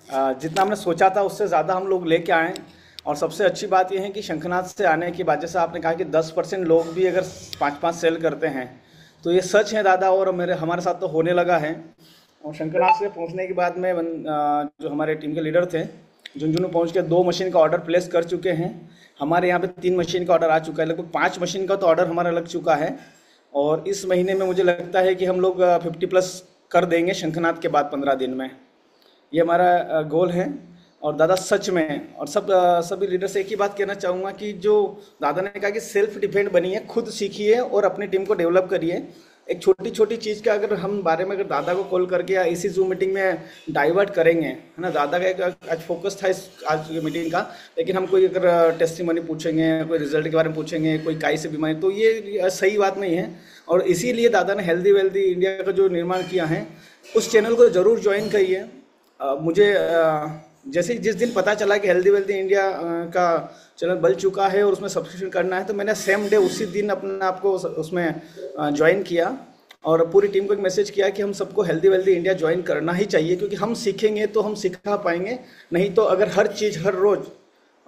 जितना हमने सोचा था उससे ज़्यादा हम लोग लेके आए। और सबसे अच्छी बात यह है कि शंखनाद से आने की बात, जैसे आपने कहा कि 10% लोग भी अगर 5-5 सेल करते हैं, तो ये सच है दादा। और हमारे साथ तो होने लगा है। और शंखनाद से पहुंचने के बाद में जो हमारे टीम के लीडर थे, झुंझुनू पहुंच के 2 मशीन का ऑर्डर प्लेस कर चुके हैं। हमारे यहाँ पे 3 मशीन का ऑर्डर आ चुका है, लगभग 5 मशीन का तो ऑर्डर हमारा लग चुका है। और इस महीने में मुझे लगता है कि हम लोग 50+ कर देंगे शंखनाद के बाद 15 दिन में। ये हमारा गोल है। और दादा सच में, और सभी लीडर से एक ही बात कहना चाहूँगा कि जो दादा ने कहा कि सेल्फ डिपेंड बनिए, खुद सीखिए और अपनी टीम को डेवलप करिए। एक छोटी छोटी चीज़ का अगर हम बारे में अगर दादा को कॉल करके या इसी जूम मीटिंग में डाइवर्ट करेंगे, है ना, दादा का एक आज फोकस था इस आज की मीटिंग का, लेकिन हम कोई अगर टेस्टिमनी पूछेंगे, कोई रिजल्ट के बारे में पूछेंगे, कोई काई से बीमारी, तो ये सही बात नहीं है। और इसीलिए दादा ने हेल्दी वेल्दी इंडिया का जो निर्माण किया है, उस चैनल को ज़रूर ज्वाइन करिए। मुझे जैसे जिस दिन पता चला कि हेल्दी वेल्दी इंडिया का चैनल बन चुका है और उसमें सब्सक्रिप्शन करना है, तो मैंने सेम डे उसी दिन अपने आप को उसमें ज्वाइन किया और पूरी टीम को एक मैसेज किया कि हम सबको हेल्दी वेल्दी इंडिया ज्वाइन करना ही चाहिए, क्योंकि हम सीखेंगे तो हम सिखा पाएंगे। नहीं तो अगर हर चीज़ हर रोज़,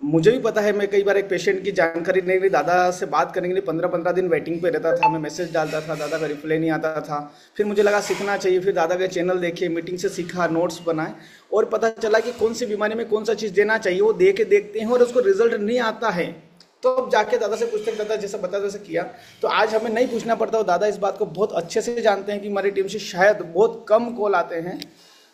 मुझे भी पता है, मैं कई बार एक पेशेंट की जानकारी नहीं रही, दादा से बात करने के लिए 15-15 दिन वेटिंग पे रहता था, मैं मैसेज डालता था, दादा का रिप्लाई नहीं आता था। फिर मुझे लगा सीखना चाहिए, फिर दादा का चैनल देखे, मीटिंग से सीखा, नोट्स बनाए और पता चला कि कौन सी बीमारी में कौन सा चीज़ देना चाहिए, वो दे के देखते हैं और उसको रिजल्ट नहीं आता है तो अब जाके दादा से पूछते हैं, दादा जैसा बता वैसे किया। तो आज हमें नहीं पूछना पड़ता, दादा इस बात को बहुत अच्छे से जानते हैं कि हमारी टीम से शायद बहुत कम कॉल आते हैं।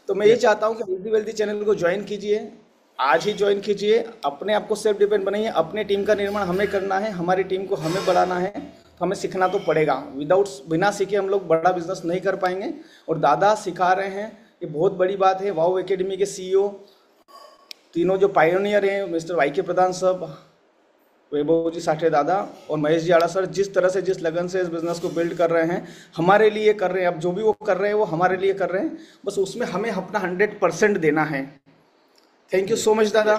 तो मैं ये चाहता हूँ कि हेल्दी वेल्दी चैनल को ज्वाइन कीजिए, आज ही ज्वाइन कीजिए, अपने आप को सेल्फ डिपेंड बनाइए। अपने टीम का निर्माण हमें करना है, हमारी टीम को हमें बढ़ाना है, तो हमें सीखना तो पड़ेगा। बिना सीखे हम लोग बड़ा बिजनेस नहीं कर पाएंगे और दादा सिखा रहे हैं, ये बहुत बड़ी बात है। वाओ एकेडमी के CEO तीनों जो पायोनियर हैं, मिस्टर वाई के प्रधान साहब, वैभव जी साठे दादा और महेश जी आड़ा सर, जिस तरह से जिस लगन से इस बिजनेस को बिल्ड कर रहे हैं, हमारे लिए कर रहे हैं। अब जो भी वो कर रहे हैं वो हमारे लिए कर रहे हैं, बस उसमें हमें अपना 100% देना है। थैंक यू सो मच दादा,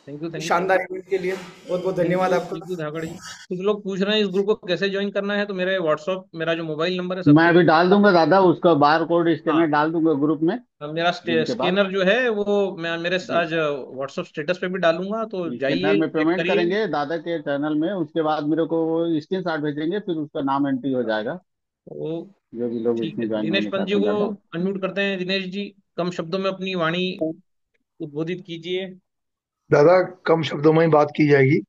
थैंक यू शानदार इवेंट के लिए बहुत बहुत धन्यवाद आपको। धाकड़ जी। कुछ लोग पूछ रहे हैं इस ग्रुप को कैसे ज्वाइन करना है, तो मेरे व्हाट्सअप, मेरा जो मोबाइल नंबर है मैं अभी डाल दूंगा दादा, उसका बार कोड स्कैनर हाँ, डाल दूंगा ग्रुप में। मेरा जिनके पास स्कैनर जो है वो मैं मेरे आज व्हाट्सअप स्टेटस पे भी डालूंगा, तो स्कैनर जाइए में चेक पेमेंट करिए। करेंगे दादा के चैनल में, उसके बाद मेरे को स्क्रीन शॉट भेजेंगे, फिर उसका नाम एंट्री हो जाएगा, तो जो भी लोग ठीक है, इसमें ज्वाइन दिनेश होना पंत जी चाहते हैं को दादा। अनम्यूट करते हैं। दिनेश जी, कम शब्दों में अपनी वाणी उद्बोधित कीजिए। दादा कम शब्दों में ही बात की जाएगी,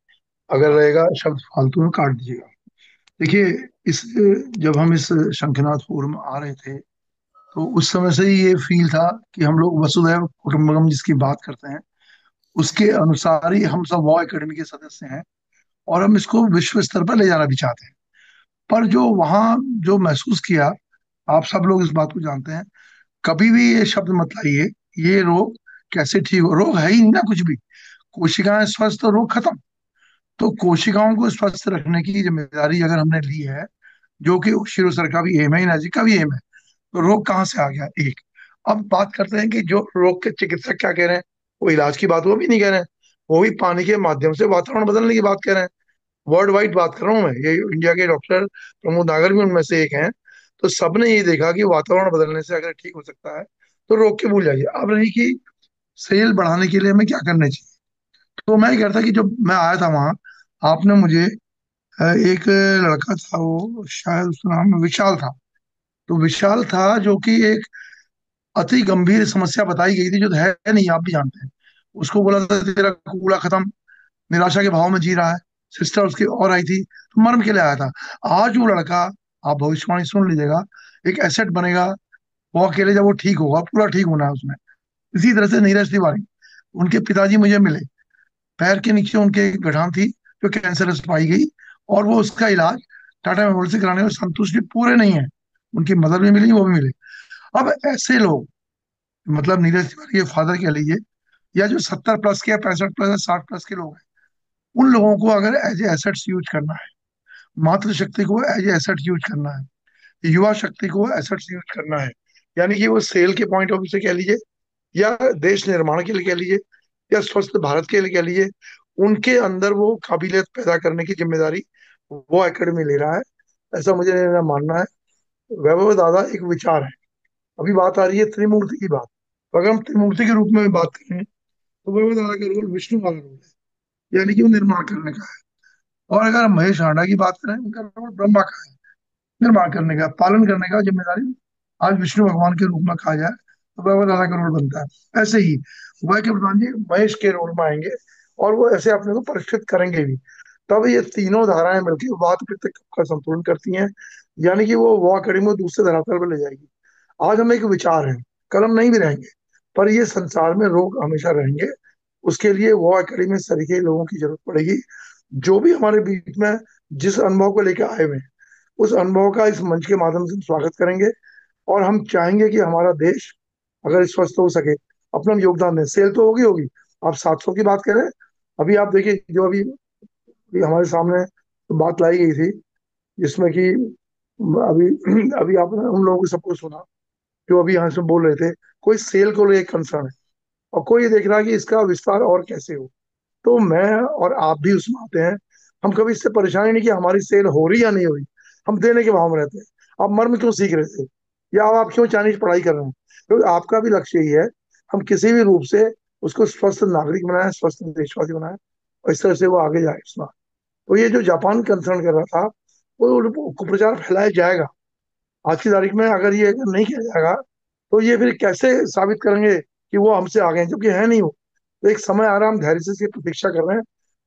अगर रहेगा शब्द फालतू में काट दीजिएगा। देखिए, इस जब हम इस शंखनाद फोरम आ रहे थे तो उस समय से ही ये फील था कि हम लोग वसुधैव कुटुंबकम जिसकी बात करते हैं उसके अनुसार ही हम सब वॉ एकेडमी के सदस्य हैं और हम इसको विश्व स्तर पर ले जाना भी चाहते हैं। पर जो वहाँ जो महसूस किया, आप सब लोग इस बात को जानते हैं, कभी भी ये शब्द मत लाइए ये रोग कैसे ठीक हो, रोग है ही नहीं ना कुछ भी। कोशिकाएं स्वस्थ तो रोग खत्म। तो कोशिकाओं को स्वस्थ रखने की जिम्मेदारी अगर हमने ली है, जो कि शिरो सर का भी एम है, एनर्जी का भी एम है, तो रोग कहाँ से आ गया एक। अब बात करते हैं कि जो रोग के चिकित्सक क्या कह रहे हैं, वो इलाज की बात वो भी नहीं कह रहे हैं, वो भी पानी के माध्यम से वातावरण बदलने की बात कह रहे हैं। वर्ल्ड वाइड बात कर रहा हूँ मैं, ये इंडिया के डॉक्टर प्रमोद नागर भी उनमें से एक हैं। तो सबने ये देखा कि वातावरण बदलने से अगर ठीक हो सकता है तो रोग के भूल जाइए। अब रही कि सेल बढ़ाने के लिए हमें क्या करना चाहिए, तो मैं क्या करता कि जब मैं आया था वहां, आपने मुझे एक लड़का था, वो शायद उसका नाम विशाल था, तो विशाल था जो कि एक अति गंभीर समस्या बताई गई थी जो है नहीं, आप भी जानते हैं। उसको बोला था तेरा कूड़ा खत्म, निराशा के भाव में जी रहा है। सिस्टर उसकी और आई थी, तो मर्म के लिए आया था। आज वो लड़का, आप भविष्यवाणी सुन लीजिएगा, एक एसेट बनेगा। वो अकेले जब वो ठीक होगा, पूरा ठीक होना है उसमें। इसी तरह से नीरज तिवारी, उनके पिताजी मुझे मिले, पैर के नीचे उनके एक गठान थी जो कैंसरस पाई गई, और वो उसका इलाज टाटा मेमोरियल से कराने में संतुष्टि पूरे नहीं है। उनकी मदद भी मिली, वो भी मिले। अब ऐसे लोग, मतलब नीरज तिवारी के फादर कह लीजिए, या जो 70+ के या 65+ या 60+ के लोग हैं, उन लोगों को अगर एज ए एसेट्स यूज करना है, मातृशक्ति को एज ए एसेट यूज करना है, युवा शक्ति को एसेट्स यूज करना है, यानी कि वो सेल के पॉइंट ऑफ व्यू से कह लीजिए, या देश निर्माण के लिए कह लीजिए, या स्वस्थ भारत के लिए कह लीजिए, उनके अंदर वो काबिलियत पैदा करने की जिम्मेदारी वो एकेडमी ले रहा है, ऐसा मुझे मानना है। वैभव दादा एक विचार है। अभी बात आ रही है त्रिमूर्ति की बात, तो अगर हम त्रिमूर्ति के रूप में बात करें तो वैभव दादा का रोल विष्णु वाला रोल है, यानी कि वो निर्माण करने का है। और अगर हम महेश हांडा की बात करें, उनका रोल ब्रह्मा का है, निर्माण करने का, पालन करने का जिम्मेदारी आज विष्णु भगवान के रूप में कहा जाए तो वैभव दादा का रोल बनता है। ऐसे ही वह के प्रधान जी महेश के रोल में आएंगे और वो ऐसे अपने को परिष्कृत करेंगे भी। तब ये तीनों धाराएं मिलकर वात पित्त कफ का संतुलन करती हैं, यानी कि वो वॉ कड़ी में दूसरे धरातल पर ले जाएगी। आज हम एक विचार है, कल हम नहीं भी रहेंगे, पर ये संसार में रोग हमेशा रहेंगे, उसके लिए वो एकेडमी में सरीखे लोगों की जरूरत पड़ेगी, जो भी हमारे बीच में जिस अनुभव को लेकर आए हुए हैं, उस अनुभव का इस मंच के माध्यम से हम स्वागत करेंगे। और हम चाहेंगे कि हमारा देश अगर स्वस्थ हो सके, अपना योगदान दें। सेल तो होगी होगी, आप 700 की बात करें। अभी आप देखिए, जो अभी अभी हमारे सामने बात लाई गई थी, जिसमें कि अभी अभी आपने उन लोगों को सबको सुना जो अभी यहाँ से बोल रहे थे, कोई सेल को लेकर कंसर्न है और कोई ये देख रहा है कि इसका विस्तार और कैसे हो। तो मैं और आप भी उसमें आते हैं। हम कभी इससे परेशान ही नहीं कि हमारी सेल हो रही या नहीं हो रही, हम देने के भाव में रहते हैं। आप मर्म क्यों सीख रहे थे, या आप क्यों चाइनीज पढ़ाई कर रहे हैं? क्योंकि आपका भी लक्ष्य यही है, हम किसी भी रूप से उसको स्वस्थ नागरिक बनाए, स्वस्थ देशवासी बनाए, और इस तरह से वो आगे जाए उसमें। तो ये जो जापान कंसर्न कर रहा था, वो कुप्रचार फैलाया जाएगा। आज की तारीख में अगर ये अगर नहीं किया जाएगा, तो ये फिर कैसे साबित करेंगे कि वो हमसे आगे हैं, जबकि है नहीं वो। तो एक समय आ रहा है, हम धैर्य से इसकी प्रतीक्षा कर रहे हैं।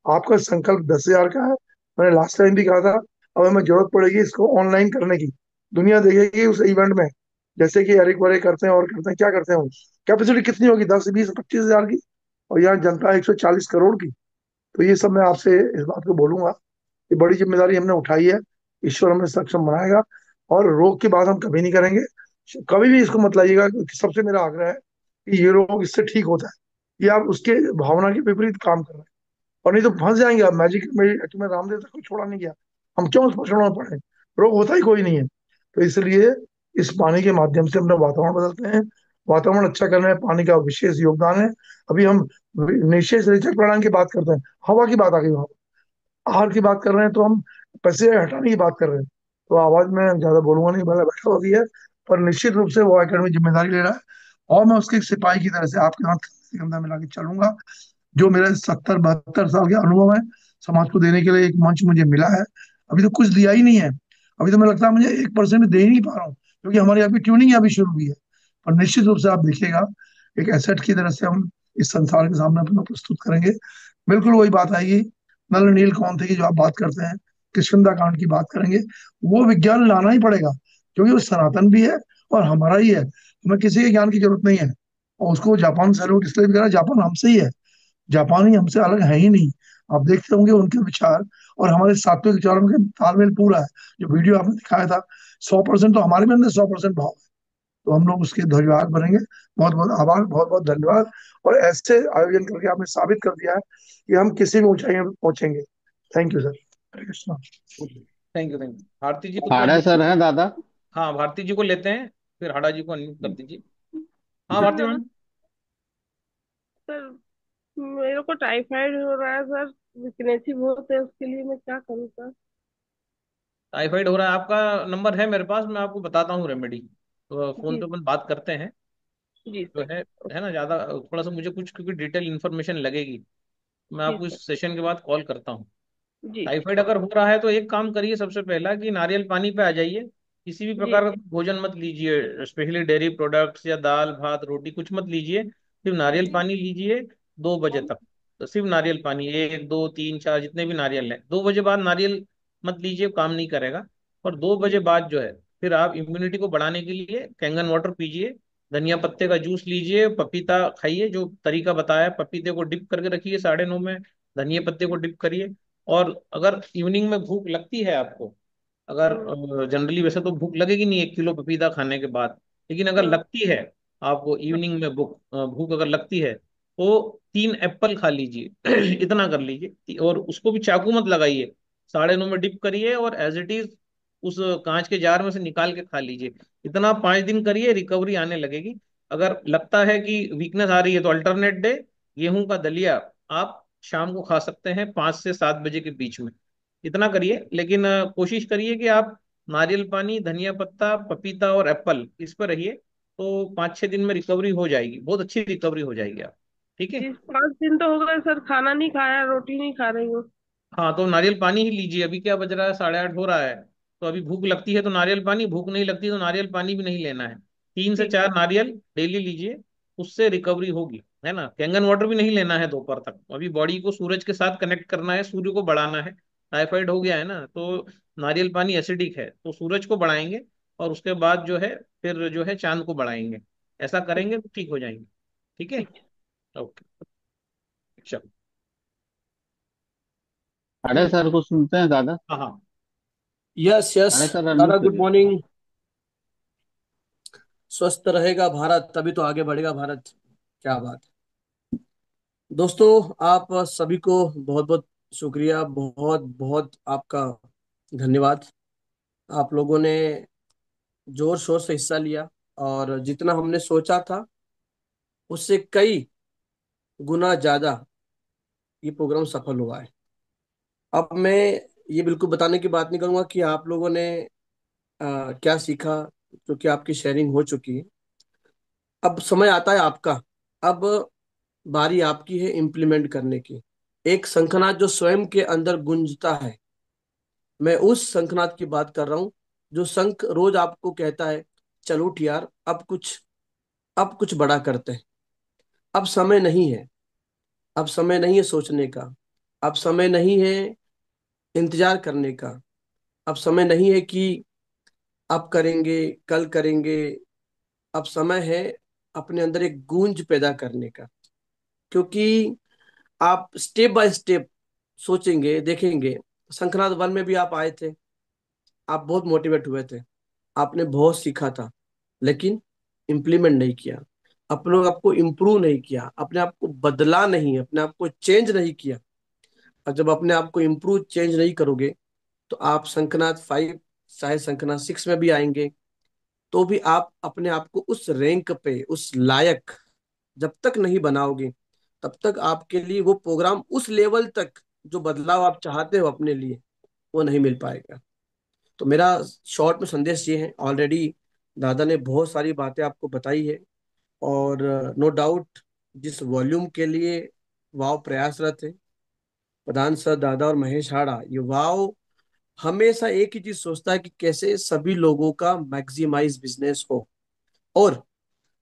आपका संकल्प 10,000 का है, मैंने लास्ट टाइम भी कहा था। अब हमें जरूरत पड़ेगी इसको ऑनलाइन करने की, दुनिया देखेगी उस इवेंट में, जैसे कि एरिक वरे करते हैं और करते हैं। क्या करते हैं वो? कैपेसिटी कितनी होगी? 10, 20, 25 हजार की, और यहाँ जनता है 140 करोड़ की। तो ये सब मैं आपसे इस बात को बोलूंगा कि बड़ी जिम्मेदारी हमने उठाई है, ईश्वर हमें सक्षम बनाएगा। और रोग की बात हम कभी नहीं करेंगे, कभी भी इसको मत लाइएगा। सबसे मेरा आग्रह है कि ये रोग इससे ठीक होता है, ये आप उसके भावना के विपरीत काम कर रहे हैं, और नहीं तो फंस जाएंगे आप। मैजिक में रामदेव तक कोई छोड़ा नहीं गया, हम क्यों उस पकड़ों में पड़े? रोग होता ही कोई नहीं है। तो इसलिए इस पानी के माध्यम से अपना वातावरण बदलते हैं। वातावरण अच्छा करने में पानी का विशेष योगदान है। अभी हम निशेष रेचक प्राणायाम की बात करते हैं, हवा की बात आ गई वहां। आहार की बात कर रहे हैं तो हम पैसे हटाने की बात कर रहे हैं। तो आवाज में ज्यादा बोलूंगा नहीं, भले बैठा हुआ भी है, पर निश्चित रूप से वो एकेडमी जिम्मेदारी ले रहा है, और मैं उसके एक सिपाही की तरह से आपके साथ कंधे से कंधा मिला के चलूंगा। जो मेरे 70-72 साल के अनुभव है, समाज को देने के लिए एक मंच मुझे मिला है। अभी तो कुछ दिया ही नहीं है, अभी तो मुझे लगता है मुझे 1% भी दे ही नहीं पा रहा हूँ, क्योंकि हमारी अभी ट्यूनिंग अभी शुरू हुई है। और निश्चित रूप से आप देखिएगा, एक एसेट की तरह से हम इस संसार के सामने अपना प्रस्तुत करेंगे। बिल्कुल वही बात आएगी, नल नील कौन थे की जो आप बात करते हैं, किष्किंधा कांड की बात करेंगे। वो विज्ञान लाना ही पड़ेगा, क्योंकि वो सनातन भी है और हमारा ही है। हमें किसी के ज्ञान की जरूरत नहीं है। और उसको जापान सैल्यूट इसलिए भी करा, जापान हमसे ही है, जापानी हमसे अलग है ही नहीं। आप देखते होंगे उनके विचार और हमारे सात्विक विचारों के तालमेल पूरा है। जो वीडियो आपने दिखाया था, 100% तो हमारे भी अंदर 100% भाव है। तो हम लोग उसके ध्वजवाहक बनेंगे। बहुत बहुत आभार, बहुत बहुत धन्यवाद। और ऐसे आयोजन करके आपने साबित कर दिया है कि हम किसी भी ऊंचाई में पहुंचेंगे। Thank you sir. Hare Krishna. Thank you, thank you. Bharti ji को थोड़ा हाड़ा सर देखिए। हैं दादा? हाँ, भारती जी को लेते हैं, फिर हाड़ा जी को अनम्यूट कर दीजिए। हाँ, सर भारती मैम। नमस्ते। सर मेरे को टाइफाइड हो रहा है सर, वीकनेस ही बहुत है, उसके लिए मैं क्या करूँ सर? टाइफाइड हो रहा है, आपका नंबर है मेरे पास, मैं आपको बताता हूँ रेमेडी। तो फोन जी पे अपन बात करते हैं। जी जो सर। है ना, ज्यादा थोड़ा सा मुझे कुछ क्योंकि डिटेल इन्फॉर्मेशन लगेगी, मैं जी आपको सर। इस सेशन के बाद कॉल करता हूँ। जी टाइफाइड अगर हो रहा है तो एक काम करिए, सबसे पहला कि नारियल पानी पे आ जाइए। किसी भी जी प्रकार का भोजन मत लीजिए, स्पेशली डेयरी प्रोडक्ट्स या दाल भात रोटी कुछ मत लीजिए, सिर्फ नारियल जी पानी लीजिए 2 बजे तक। तो सिर्फ नारियल पानी, 1, 2, 3, 4 जितने भी नारियल है, 2 बजे बाद नारियल मत लीजिए, काम नहीं करेगा। और 2 बजे जी बाद जो है, फिर आप इम्यूनिटी को बढ़ाने के लिए कैंगन वाटर पीजिए, धनिया पत्ते का जूस लीजिए, पपीता खाइए, जो तरीका बताया है, पपीते को डिप करके रखिए 9:30 में, धनिया पत्ते को डिप करिए। और अगर इवनिंग में भूख लगती है आपको, अगर हाँ जनरली वैसे तो भूख लगेगी नहीं 1 किलो पपीता खाने के बाद, लेकिन अगर हाँ लगती है आपको इवनिंग में भूख भूख अगर लगती है, तो 3 एप्पल खा लीजिए इतना कर लीजिए, और उसको भी चाकू मत लगाइए, 9:30 में डिप करिए और एज इट इज उस कांच के जार में से निकाल के खा लीजिए। इतना 5 दिन करिए, रिकवरी आने लगेगी। अगर लगता है कि वीकनेस आ रही है, तो अल्टरनेट डे गेहूं का दलिया आप शाम को खा सकते हैं 5 से 7 बजे के बीच में। इतना करिए, लेकिन कोशिश करिए कि आप नारियल पानी, धनिया पत्ता, पपीता और एप्पल इस पर रहिए, तो 5-6 दिन में रिकवरी हो जाएगी, बहुत अच्छी रिकवरी हो जाएगी आप। ठीक है। जी, 5 दिन तो हो गए सर, खाना नहीं खाया, रोटी नहीं खा रही हूँ। हाँ, तो नारियल पानी ही लीजिए। अभी क्या बज रहा है, 8:30 हो रहा है, तो अभी भूख लगती है तो नारियल पानी, भूख नहीं लगती तो नारियल पानी भी नहीं लेना है। तीन से ठीक है। चार नारियल डेली लीजिए, उससे रिकवरी होगी, है ना। कैंगन वाटर भी नहीं लेना है दोपहर तक, अभी बॉडी को सूरज के साथ कनेक्ट करना है, सूर्य को बढ़ाना है। टाइफाइड हो गया है ना, तो नारियल पानी एसिडिक है, तो सूरज को बढ़ाएंगे, और उसके बाद जो है फिर जो है चांद को बढ़ाएंगे। ऐसा ठीक। करेंगे तो ठीक हो जाएंगे। ठीक है। ठीक। ओके। अच्छा। अरे सर कुछ सुनते हैं दादा। हाँ हाँ। Yes yes. अरे सर दादा अनम्यूट गुड करिए। मॉर्निंग। स्वस्थ रहेगा भारत तभी तो आगे बढ़ेगा भारत। क्या बात है दोस्तों। आप सभी को बहुत बहुत शुक्रिया, बहुत बहुत आपका धन्यवाद। आप लोगों ने जोर शोर से हिस्सा लिया और जितना हमने सोचा था उससे कई गुना ज्यादा ये प्रोग्राम सफल हुआ है। अब मैं ये बिल्कुल बताने की बात नहीं करूंगा कि आप लोगों ने क्या सीखा, क्योंकि आपकी शेयरिंग हो चुकी है। अब समय आता है आपका। अब बारी आपकी है इम्प्लीमेंट करने की। एक शंखनाद जो स्वयं के अंदर गुंजता है, मैं उस शंखनाद की बात कर रहा हूं जो शंख रोज आपको कहता है चलो उठ यार, अब कुछ बड़ा करते हैं। अब समय नहीं है। अब समय नहीं है सोचने का। अब समय नहीं है इंतजार करने का। अब समय नहीं है कि अब करेंगे, कल करेंगे। अब समय है अपने अंदर एक गूंज पैदा करने का। क्योंकि आप स्टेप बाय स्टेप सोचेंगे, देखेंगे। शंखनाद वन में भी आप आए थे, आप बहुत मोटिवेट हुए थे, आपने बहुत सीखा था, लेकिन इम्प्लीमेंट नहीं किया। अपने आप को इम्प्रूव नहीं किया, अपने आप को बदला नहीं, अपने आप को चेंज नहीं किया। और जब अपने आप को इम्प्रूव चेंज नहीं करोगे तो आप शंखनाद फाइव, चाहे शंखनाद सिक्स में भी आएंगे तो भी आप अपने आप को उस रैंक पे, उस लायक जब तक नहीं बनाओगे तब तक आपके लिए वो प्रोग्राम उस लेवल तक जो बदलाव आप चाहते हो अपने लिए वो नहीं मिल पाएगा। तो मेरा शॉर्ट में संदेश ये है, ऑलरेडी दादा ने बहुत सारी बातें आपको बताई है। और नो डाउट जिस वॉल्यूम के लिए वाव प्रयासरत है, प्रधान सर, दादा और महेश हाड़ा, ये वाव हमेशा एक ही चीज सोचता है कि कैसे सभी लोगों का मैक्सिमाइज बिजनेस हो। और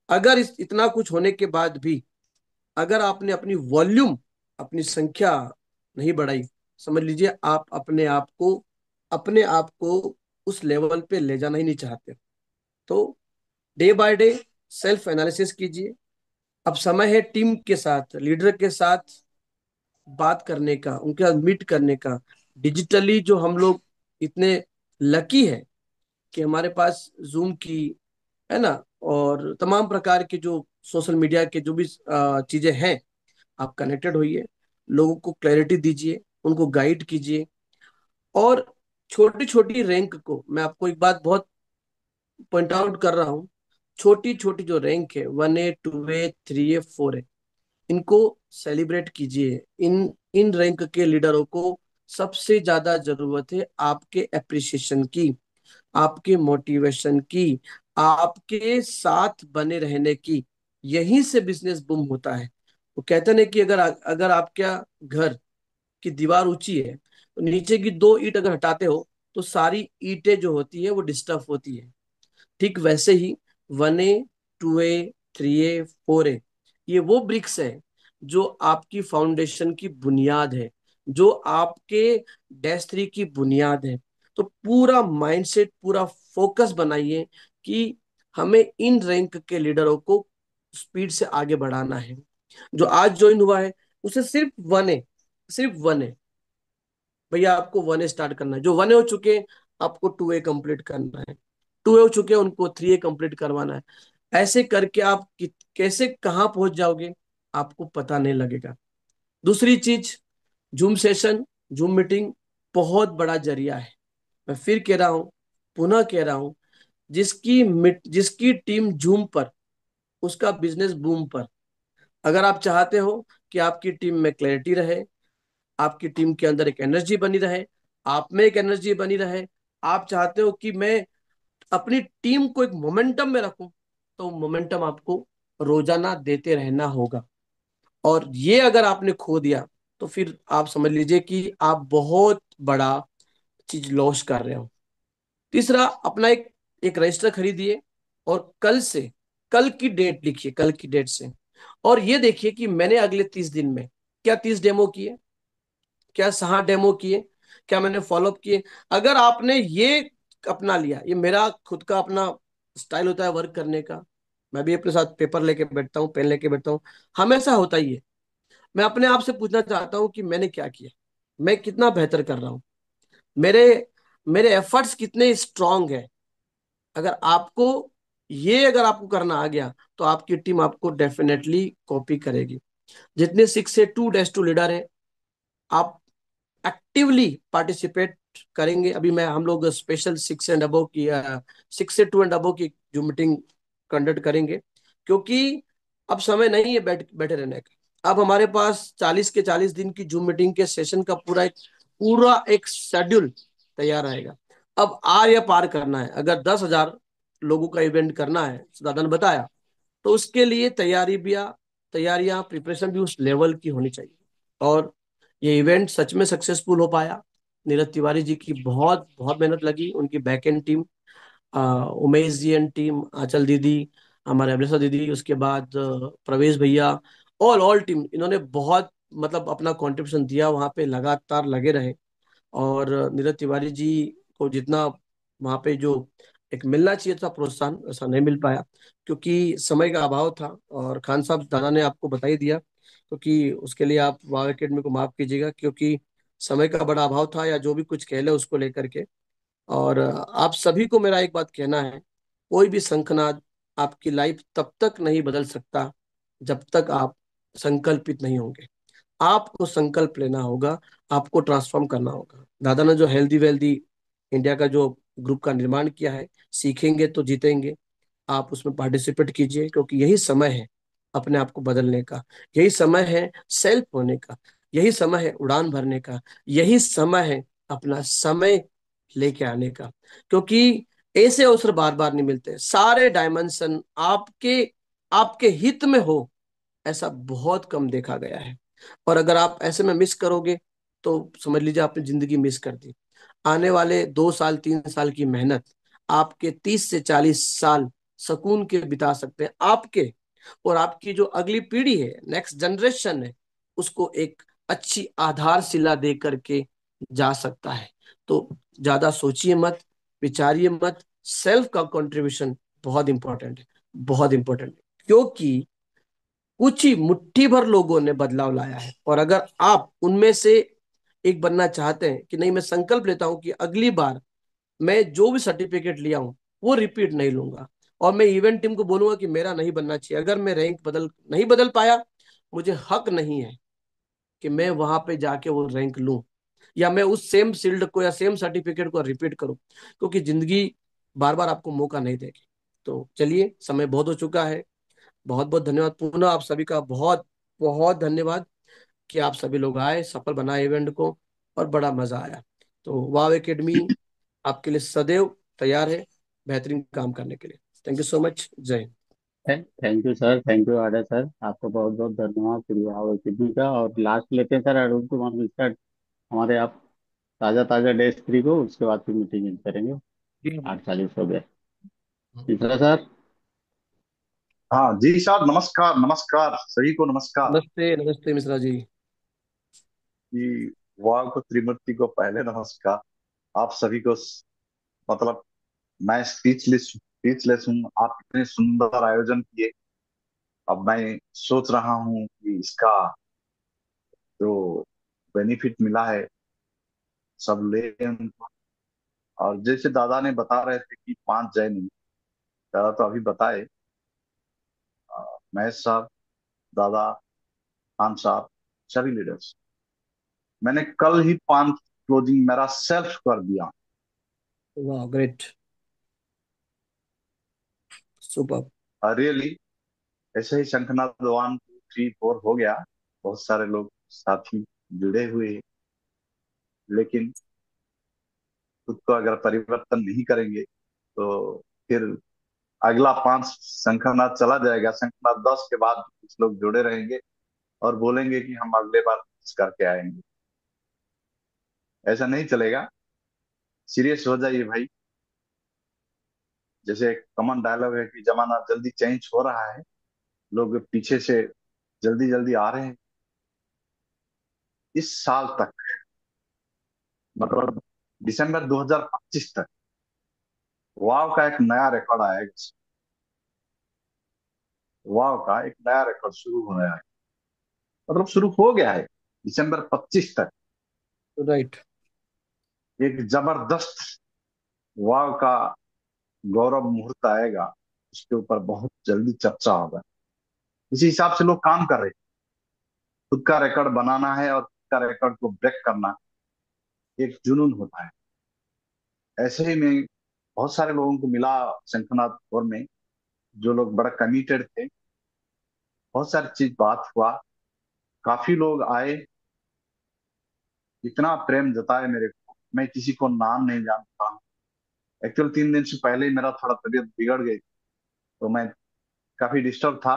अगर इतना कुछ होने के बाद भी अगर आपने अपनी वॉल्यूम, अपनी संख्या नहीं बढ़ाई, समझ लीजिए आप अपने आप को उस लेवल पे ले जाना ही नहीं चाहते। तो day by day self analysis कीजिए। अब समय है टीम के साथ, लीडर के साथ बात करने का, उनके साथ मीट करने का। डिजिटली जो हम लोग इतने लकी है कि हमारे पास जूम की, है ना, और तमाम प्रकार के जो सोशल मीडिया के जो भी चीजें हैं, आप कनेक्टेड होइए, लोगों को क्लैरिटी दीजिए, उनको गाइड कीजिए। और छोटी छोटी रैंक को मैं आपको एक बात बहुत पॉइंट आउट कर रहा हूँ। छोटी छोटी जो रैंक है, 1A 2A 3A 4A, इनको सेलिब्रेट कीजिए। इन इन रैंक के लीडरों को सबसे ज्यादा जरूरत है आपके अप्रिसिएशन की, आपके मोटिवेशन की, आपके साथ बने रहने की। यहीं से बिजनेस बूम होता है। वो कहते हैं कि अगर अगर आपका घर की दीवार ऊंची है तो नीचे की दो ईंट अगर हटाते हो तो सारी ईंटें जो होती है वो डिस्टर्ब होती है। ठीक वैसे ही 1A 2A 3A 4A, ये वो ब्रिक्स है जो आपकी फाउंडेशन की बुनियाद है, जो आपके डैश थ्री की बुनियाद है। तो पूरा माइंडसेट, पूरा फोकस बनाइए कि हमें इन रैंक के लीडरों को स्पीड से आगे बढ़ाना है। जो आज ज्वाइन हुआ है उसे सिर्फ 1A, सिर्फ 1A, भैया आपको 1A स्टार्ट करना है। जो 1A हो चुके हैं आपको 2A कंप्लीट करना है, 2A हो चुके हैं उनको 3A कंप्लीट करवाना है। ऐसे करके आप कैसे कहाँ पहुंच जाओगे आपको पता नहीं लगेगा। दूसरी चीज, जूम सेशन, जूम मीटिंग बहुत बड़ा जरिया है। मैं फिर कह रहा हूं, पुनः कह रहा हूं, जिसकी टीम जूम पर उसका बिजनेस बूम पर। अगर आप चाहते हो कि आपकी टीम में क्लैरिटी रहे, आपकी टीम के अंदर एक एनर्जी बनी रहे, आप में एक एनर्जी बनी रहे, आप चाहते हो कि मैं अपनी टीम को एक मोमेंटम में रखूं, तो मोमेंटम आपको रोजाना देते रहना होगा। और ये अगर आपने खो दिया तो फिर आप समझ लीजिए कि आप बहुत बड़ा चीज लॉस कर रहे हो। तीसरा, अपना एक एक रजिस्टर खरीदिए और कल की डेट लिखिए, कल की डेट से। और ये देखिए कि मैंने अगले 30 दिन में क्या 30 डेमो किए, क्या 6 डेमो किए, क्या मैंने फॉलोअप किए। अगर आपने ये अपना लिया, ये मेरा खुद का अपना स्टाइल होता है वर्क करने का। मैं भी अपने साथ पेपर लेके बैठता हूँ, पेन लेके बैठता हूँ, हमेशा होता ही है। मैं अपने आप से पूछना चाहता हूँ कि मैंने क्या किया, मैं कितना बेहतर कर रहा हूँ, मेरे मेरे एफर्ट्स कितने स्ट्रांग है। अगर आपको अगर आपको करना आ गया तो आपकी टीम आपको डेफिनेटली कॉपी करेगी। जितने 6 से 2 लीडर है, आप एक्टिवली पार्टिसिपेट करेंगे। अभी मैं हम लोग स्पेशल 6 से 2 की जो मीटिंग कंडक्ट करेंगे, क्योंकि अब समय नहीं है बैठे रहने का। अब हमारे पास 40 के 40 दिन की जूम मीटिंग के सेशन का पूरा एक शेड्यूल तैयार रहेगा। अब आर या पार करना है। अगर 10,000 लोगों का इवेंट करना है, दादा ने बताया, तो उसके लिए तैयारियां प्रिपरेशन भी उस लेवल की होनी चाहिए। और ये इवेंट सच में सक्सेसफुल हो पाया। नीरज तिवारी जी की बहुत बहुत मेहनत लगी, उनकी back end team, Umesh ji and team, Aanchal दीदी, हमारे अभिलेषा दीदी, उसके बाद प्रवेश भैया, ऑल टीम, इन्होंने बहुत मतलब अपना कंट्रीब्यूशन दिया, वहां पे लगातार लगे रहे। और नीरज तिवारी जी को जितना वहां पे जो एक मिलना चाहिए था प्रोत्साहन, ऐसा नहीं मिल पाया, क्योंकि समय का अभाव था। और खान साहब, दादा ने आपको बता ही दिया, क्योंकि उसके लिए आप वाव एकेडमी को माफ कीजिएगा, क्योंकि समय का बड़ा अभाव था, या जो भी कुछ कह ले उसको लेकर के। और आप सभी को मेरा एक बात कहना है, कोई भी शंखनाद आपकी लाइफ तब तक नहीं बदल सकता जब तक आप संकल्पित नहीं होंगे। आपको संकल्प लेना होगा, आपको ट्रांसफॉर्म करना होगा। दादा ने जो हेल्दी वेल्दी इंडिया का जो ग्रुप का निर्माण किया है, सीखेंगे तो जीतेंगे, आप उसमें पार्टिसिपेट कीजिए, क्योंकि यही समय है अपने आप को बदलने का, यही समय है सेल्फ होने का, यही समय है उड़ान भरने का, यही समय है अपना समय लेके आने का। क्योंकि ऐसे अवसर बार बार नहीं मिलते। सारे डायमेंशन आपके आपके हित में हो, ऐसा बहुत कम देखा गया है। और अगर आप ऐसे में मिस करोगे तो समझ लीजिए आपने जिंदगी मिस कर दी। आने वाले 2 साल 3 साल की मेहनत आपके 30 से 40 साल सुकून के बिता सकते हैं आपके। और आपकी जो अगली पीढ़ी है, नेक्स्ट जनरेशन है, उसको एक अच्छी आधारशिला दे करके जा सकता है। तो ज्यादा सोचिए मत, विचारिए मत। सेल्फ का कंट्रीब्यूशन बहुत इंपॉर्टेंट है, बहुत इंपॉर्टेंट है, क्योंकि कुछ ही मुट्ठी भर लोगों ने बदलाव लाया है। और अगर आप उनमें से एक बनना चाहते हैं कि नहीं, मैं संकल्प लेता हूं कि अगली बार मैं जो भी सर्टिफिकेट लिया हूं वो रिपीट नहीं लूंगा, और मैं इवेंट टीम को बोलूंगा कि मेरा नहीं बनना चाहिए। अगर मैं रैंक नहीं बदल पाया, मुझे हक नहीं है कि मैं वहां पे जाके वो रैंक लूं, या मैं उस सेम शील्ड को या सेम सर्टिफिकेट को रिपीट करूं, क्योंकि जिंदगी बार बार आपको मौका नहीं देगी। तो चलिए, समय बहुत हो चुका है। बहुत बहुत धन्यवाद पुनः आप सभी का, बहुत बहुत धन्यवाद कि आप सभी लोग आए, सफल बनाए इवेंट को, और बड़ा मजा आया। तो वाव एकेडमी आपके लिए सदैव तैयार है बेहतरीन काम करने के लिए। Thank you so much. जय Hind. Thank you sir, thank you आडा सर, आपको बहुत बहुत धन्यवाद फिर किसी का। और लास्ट लेते हैं सर अरुण कुमार मिश्रा, हमारे आप ताज़ा ताज़ा डे 3 को, उसके बाद फिर मीटिंग एंड करेंगे। जी 8:40 हो गए। मिश्रा सर। हाँ जी साहब, नमस्कार नमस्कार सभी को नमस्कार। नमस्ते नमस्ते मिश्रा जी। जी, वाह को त्रिमूर्ति को पहले नमस्कार। आप सभी को मतलब मैं स्पीचलेस स्पीचलेस हूँ। आप इतने सुंदर आयोजन किए। अब मैं सोच रहा हूँ कि इसका जो बेनिफिट मिला है सब ले उनको। और जैसे दादा ने बता रहे थे कि 5 जय नहीं, दादा तो अभी बताए, महेश साहब, दादा, खान साहब, सभी लीडर्स, मैंने कल ही 5 क्लोजिंग मेरा सेल्फ कर दिया। वाह, ग्रेट, सुपर। रियली ऐसे ही शंखनाद 1 2 3 4 हो गया। बहुत सारे लोग साथी जुड़े हुए हैं, लेकिन खुद को अगर परिवर्तन नहीं करेंगे तो फिर अगला 5 शंखनाद चला जाएगा। शंखनाद 10 के बाद कुछ लोग जुड़े रहेंगे और बोलेंगे कि हम अगले बार कुछ करके आएंगे। ऐसा नहीं चलेगा। सीरियस हो जाइए भाई। जैसे एक कॉमन डायलॉग है कि जमाना जल्दी चेंज हो रहा है, लोग पीछे से जल्दी जल्दी आ रहे हैं। इस साल तक, मतलब दिसंबर 2025 तक, वाव का एक नया रिकॉर्ड आएगा। वाव का एक नया रिकॉर्ड शुरू हो रहा है। मतलब शुरू हो गया है दिसंबर 25 तक। राइट। एक जबरदस्त वाव का गौरव मुहूर्त आएगा, उसके ऊपर बहुत जल्दी चर्चा होगा। इसी हिसाब से लोग काम कर रहे हैं। खुद का रिकॉर्ड बनाना है और खुद का रिकॉर्ड को ब्रेक करना एक जुनून होता है। ऐसे ही मैं बहुत सारे लोगों को मिला शंखनाद में, जो लोग बड़ा कमिटेड थे। बहुत सारी चीज बात हुआ, काफी लोग आए, इतना प्रेम जताए मेरे को, मैं किसी को नाम नहीं जानता। एक्चुअल 3 दिन से पहले ही मेरा थोड़ा तबीयत बिगड़ गई, तो मैं काफी डिस्टर्ब था।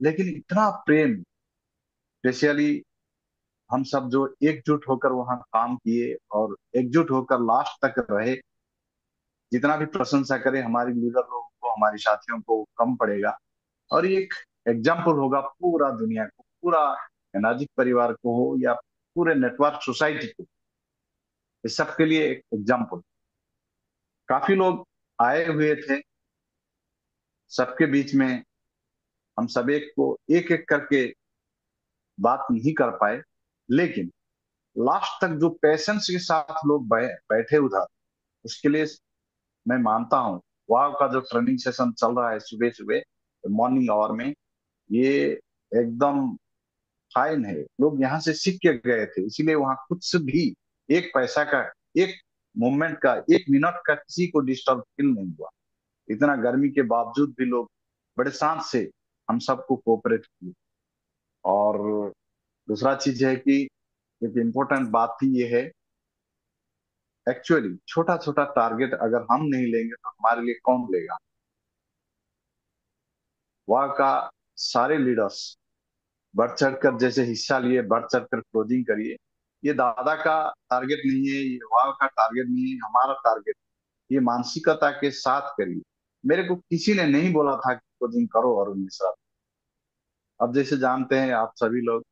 लेकिन इतना प्रेम, स्पेशली हम सब जो एकजुट होकर वहां काम किए और एकजुट होकर लास्ट तक रहे। जितना भी प्रशंसा करे हमारी लीडर लोगों को, हमारे साथियों को, कम पड़ेगा। और ये एक एग्जाम्पल होगा पूरा दुनिया को, पूरा एनाजिक परिवार को हो या पूरे नेटवर्क सोसाइटी को, इस सबके लिए एक एग्जाम्पल। काफी लोग आए हुए थे, सबके बीच में हम सब एक को एक एक करके बात नहीं कर पाए, लेकिन लास्ट तक जो पेशेंस के साथ लोग बैठे उधर, उसके लिए मैं मानता हूँ। वहां का जो ट्रेनिंग सेशन चल रहा है सुबह सुबह मॉर्निंग आवर में, ये एकदम फाइन है। लोग यहाँ से सीख के गए थे, इसीलिए वहां कुछ से भी एक पैसा का, एक मोमेंट का, एक मिनट का किसी को डिस्टर्ब फील नहीं हुआ। इतना गर्मी के बावजूद भी लोग बड़े शांत से हम सबको कोऑपरेट किए। और दूसरा चीज है कि एक इम्पोर्टेंट बात ही ये है, एक्चुअली छोटा छोटा टारगेट अगर हम नहीं लेंगे तो हमारे लिए कौन लेगा। वहाँ का सारे लीडर्स बढ़ चढ़कर जैसे हिस्सा लिए, बढ़ चढ़कर क्लोजिंग करिए। ये दादा का टारगेट नहीं है, ये वहाँ का टारगेट नहीं है, हमारा टारगेट। ये मानसिकता के साथ करिए। मेरे को किसी ने नहीं बोला था कि क्लोजिंग करो अरुण मिश्रा। अब जैसे जानते हैं आप सभी लोग,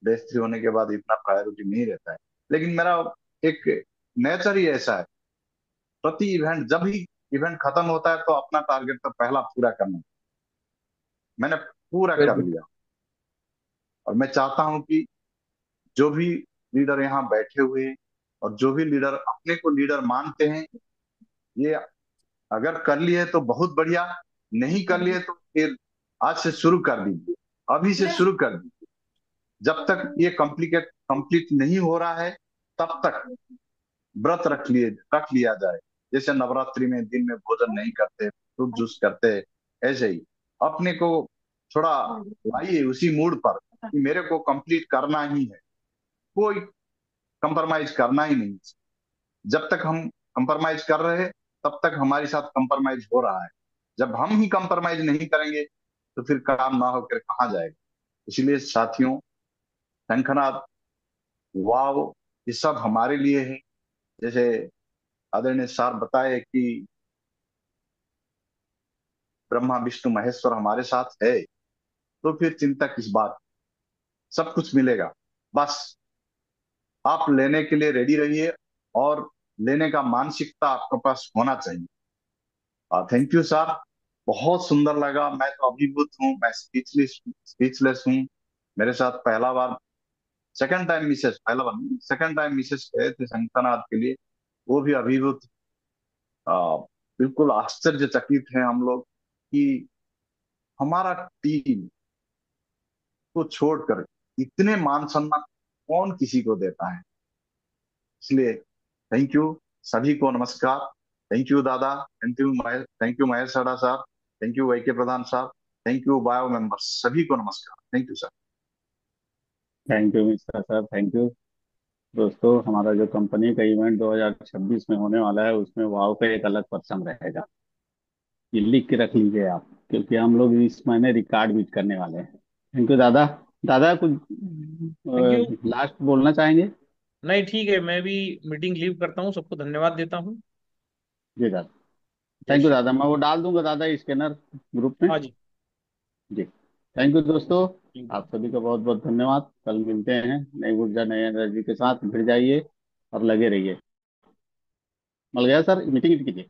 डेथ 3 होने के बाद इतना प्रायोरिटी नहीं रहता है, लेकिन मेरा एक नेचर ही ऐसा है। प्रति इवेंट, जब भी इवेंट खत्म होता है तो अपना टारगेट तो पहला पूरा करना। मैंने पूरा कर वेरी लिया। और मैं चाहता हूं कि जो भी लीडर यहाँ बैठे हुए हैं और जो भी लीडर अपने को लीडर मानते हैं, ये अगर कर लिए तो बहुत बढ़िया, नहीं कर लिए तो फिर आज से शुरू कर दीजिए, अभी से शुरू कर दीजिए। जब तक ये कंप्लीट नहीं हो रहा है तब तक व्रत रख लिया जाए। जैसे नवरात्रि में दिन में भोजन नहीं करते, फ्रूट जूस करते, ऐसे ही अपने को थोड़ा लाइए उसी मूड पर कि मेरे को कंप्लीट करना ही है, कोई कंप्रोमाइज करना ही नहीं। जब तक हम कंप्रोमाइज कर रहे हैं तब तक हमारे साथ कंप्रोमाइज हो रहा है। जब हम ही कंप्रोमाइज नहीं करेंगे तो फिर काम ना होकर कहाँ जाएगा। इसलिए साथियों, शंखनाद, वाव, ये सब हमारे लिए है। जैसे आदरणीय सर बताए कि ब्रह्मा विष्णु महेश्वर हमारे साथ है, तो फिर चिंता किस बात, सब कुछ मिलेगा। बस आप लेने के लिए रेडी रहिए और लेने का मानसिकता आपके पास होना चाहिए। थैंक यू सर, बहुत सुंदर लगा। मैं तो अभिभूत हूँ, मैं स्पीचलेस हूँ। मेरे साथ पहला बार, सेकंड टाइम मिसेस, पहला बार सेकंड टाइम मिसेस गए थे शंखनाद के लिए, वो भी अभिभूत। आ, बिल्कुल आश्चर्यचकित हैं हम लोग कि हमारा टीम को छोड़कर इतने मान सम्मान कौन किसी को देता है। इसलिए थैंक यू सभी को, नमस्कार। थैंक यू दादा, थैंक यू महेश सड़ा साहब, थैंक यू वाईके प्रधान साहब, थैंक यू बायो मेंबर्स, सभी को नमस्कार। Thank you sir. Thank you Mishra sir, thank you. दोस्तों, हमारा जो कंपनी का इवेंट 2026 में होने वाला है, उसमें वाव का एक अलग पर्सन रहेगा। ये लिख के रख लीजिए आप, क्योंकि हम लोग इस महीने रिकॉर्ड बीट करने वाले हैं। थैंक यू दादा। दादा कुछ थैंक यू। लास्ट बोलना चाहेंगे? नहीं, ठीक है, मैं भी मीटिंग लीव करता हूँ, सबको धन्यवाद देता हूँ। जी दादा। जय थैंक यू श्री दादा, राम। मैं वो डाल दूंगा दादा स्कैनर ग्रुप में। हाँ जी। जी, थैंक यू दोस्तों। Thank you. आप सभी का बहुत बहुत धन्यवाद। कल मिलते हैं नई ऊर्जा नई एनर्जी के साथ। भिड़ जाइए और लगे रहिए। मिल गया सर, मीटिंग कीजिए।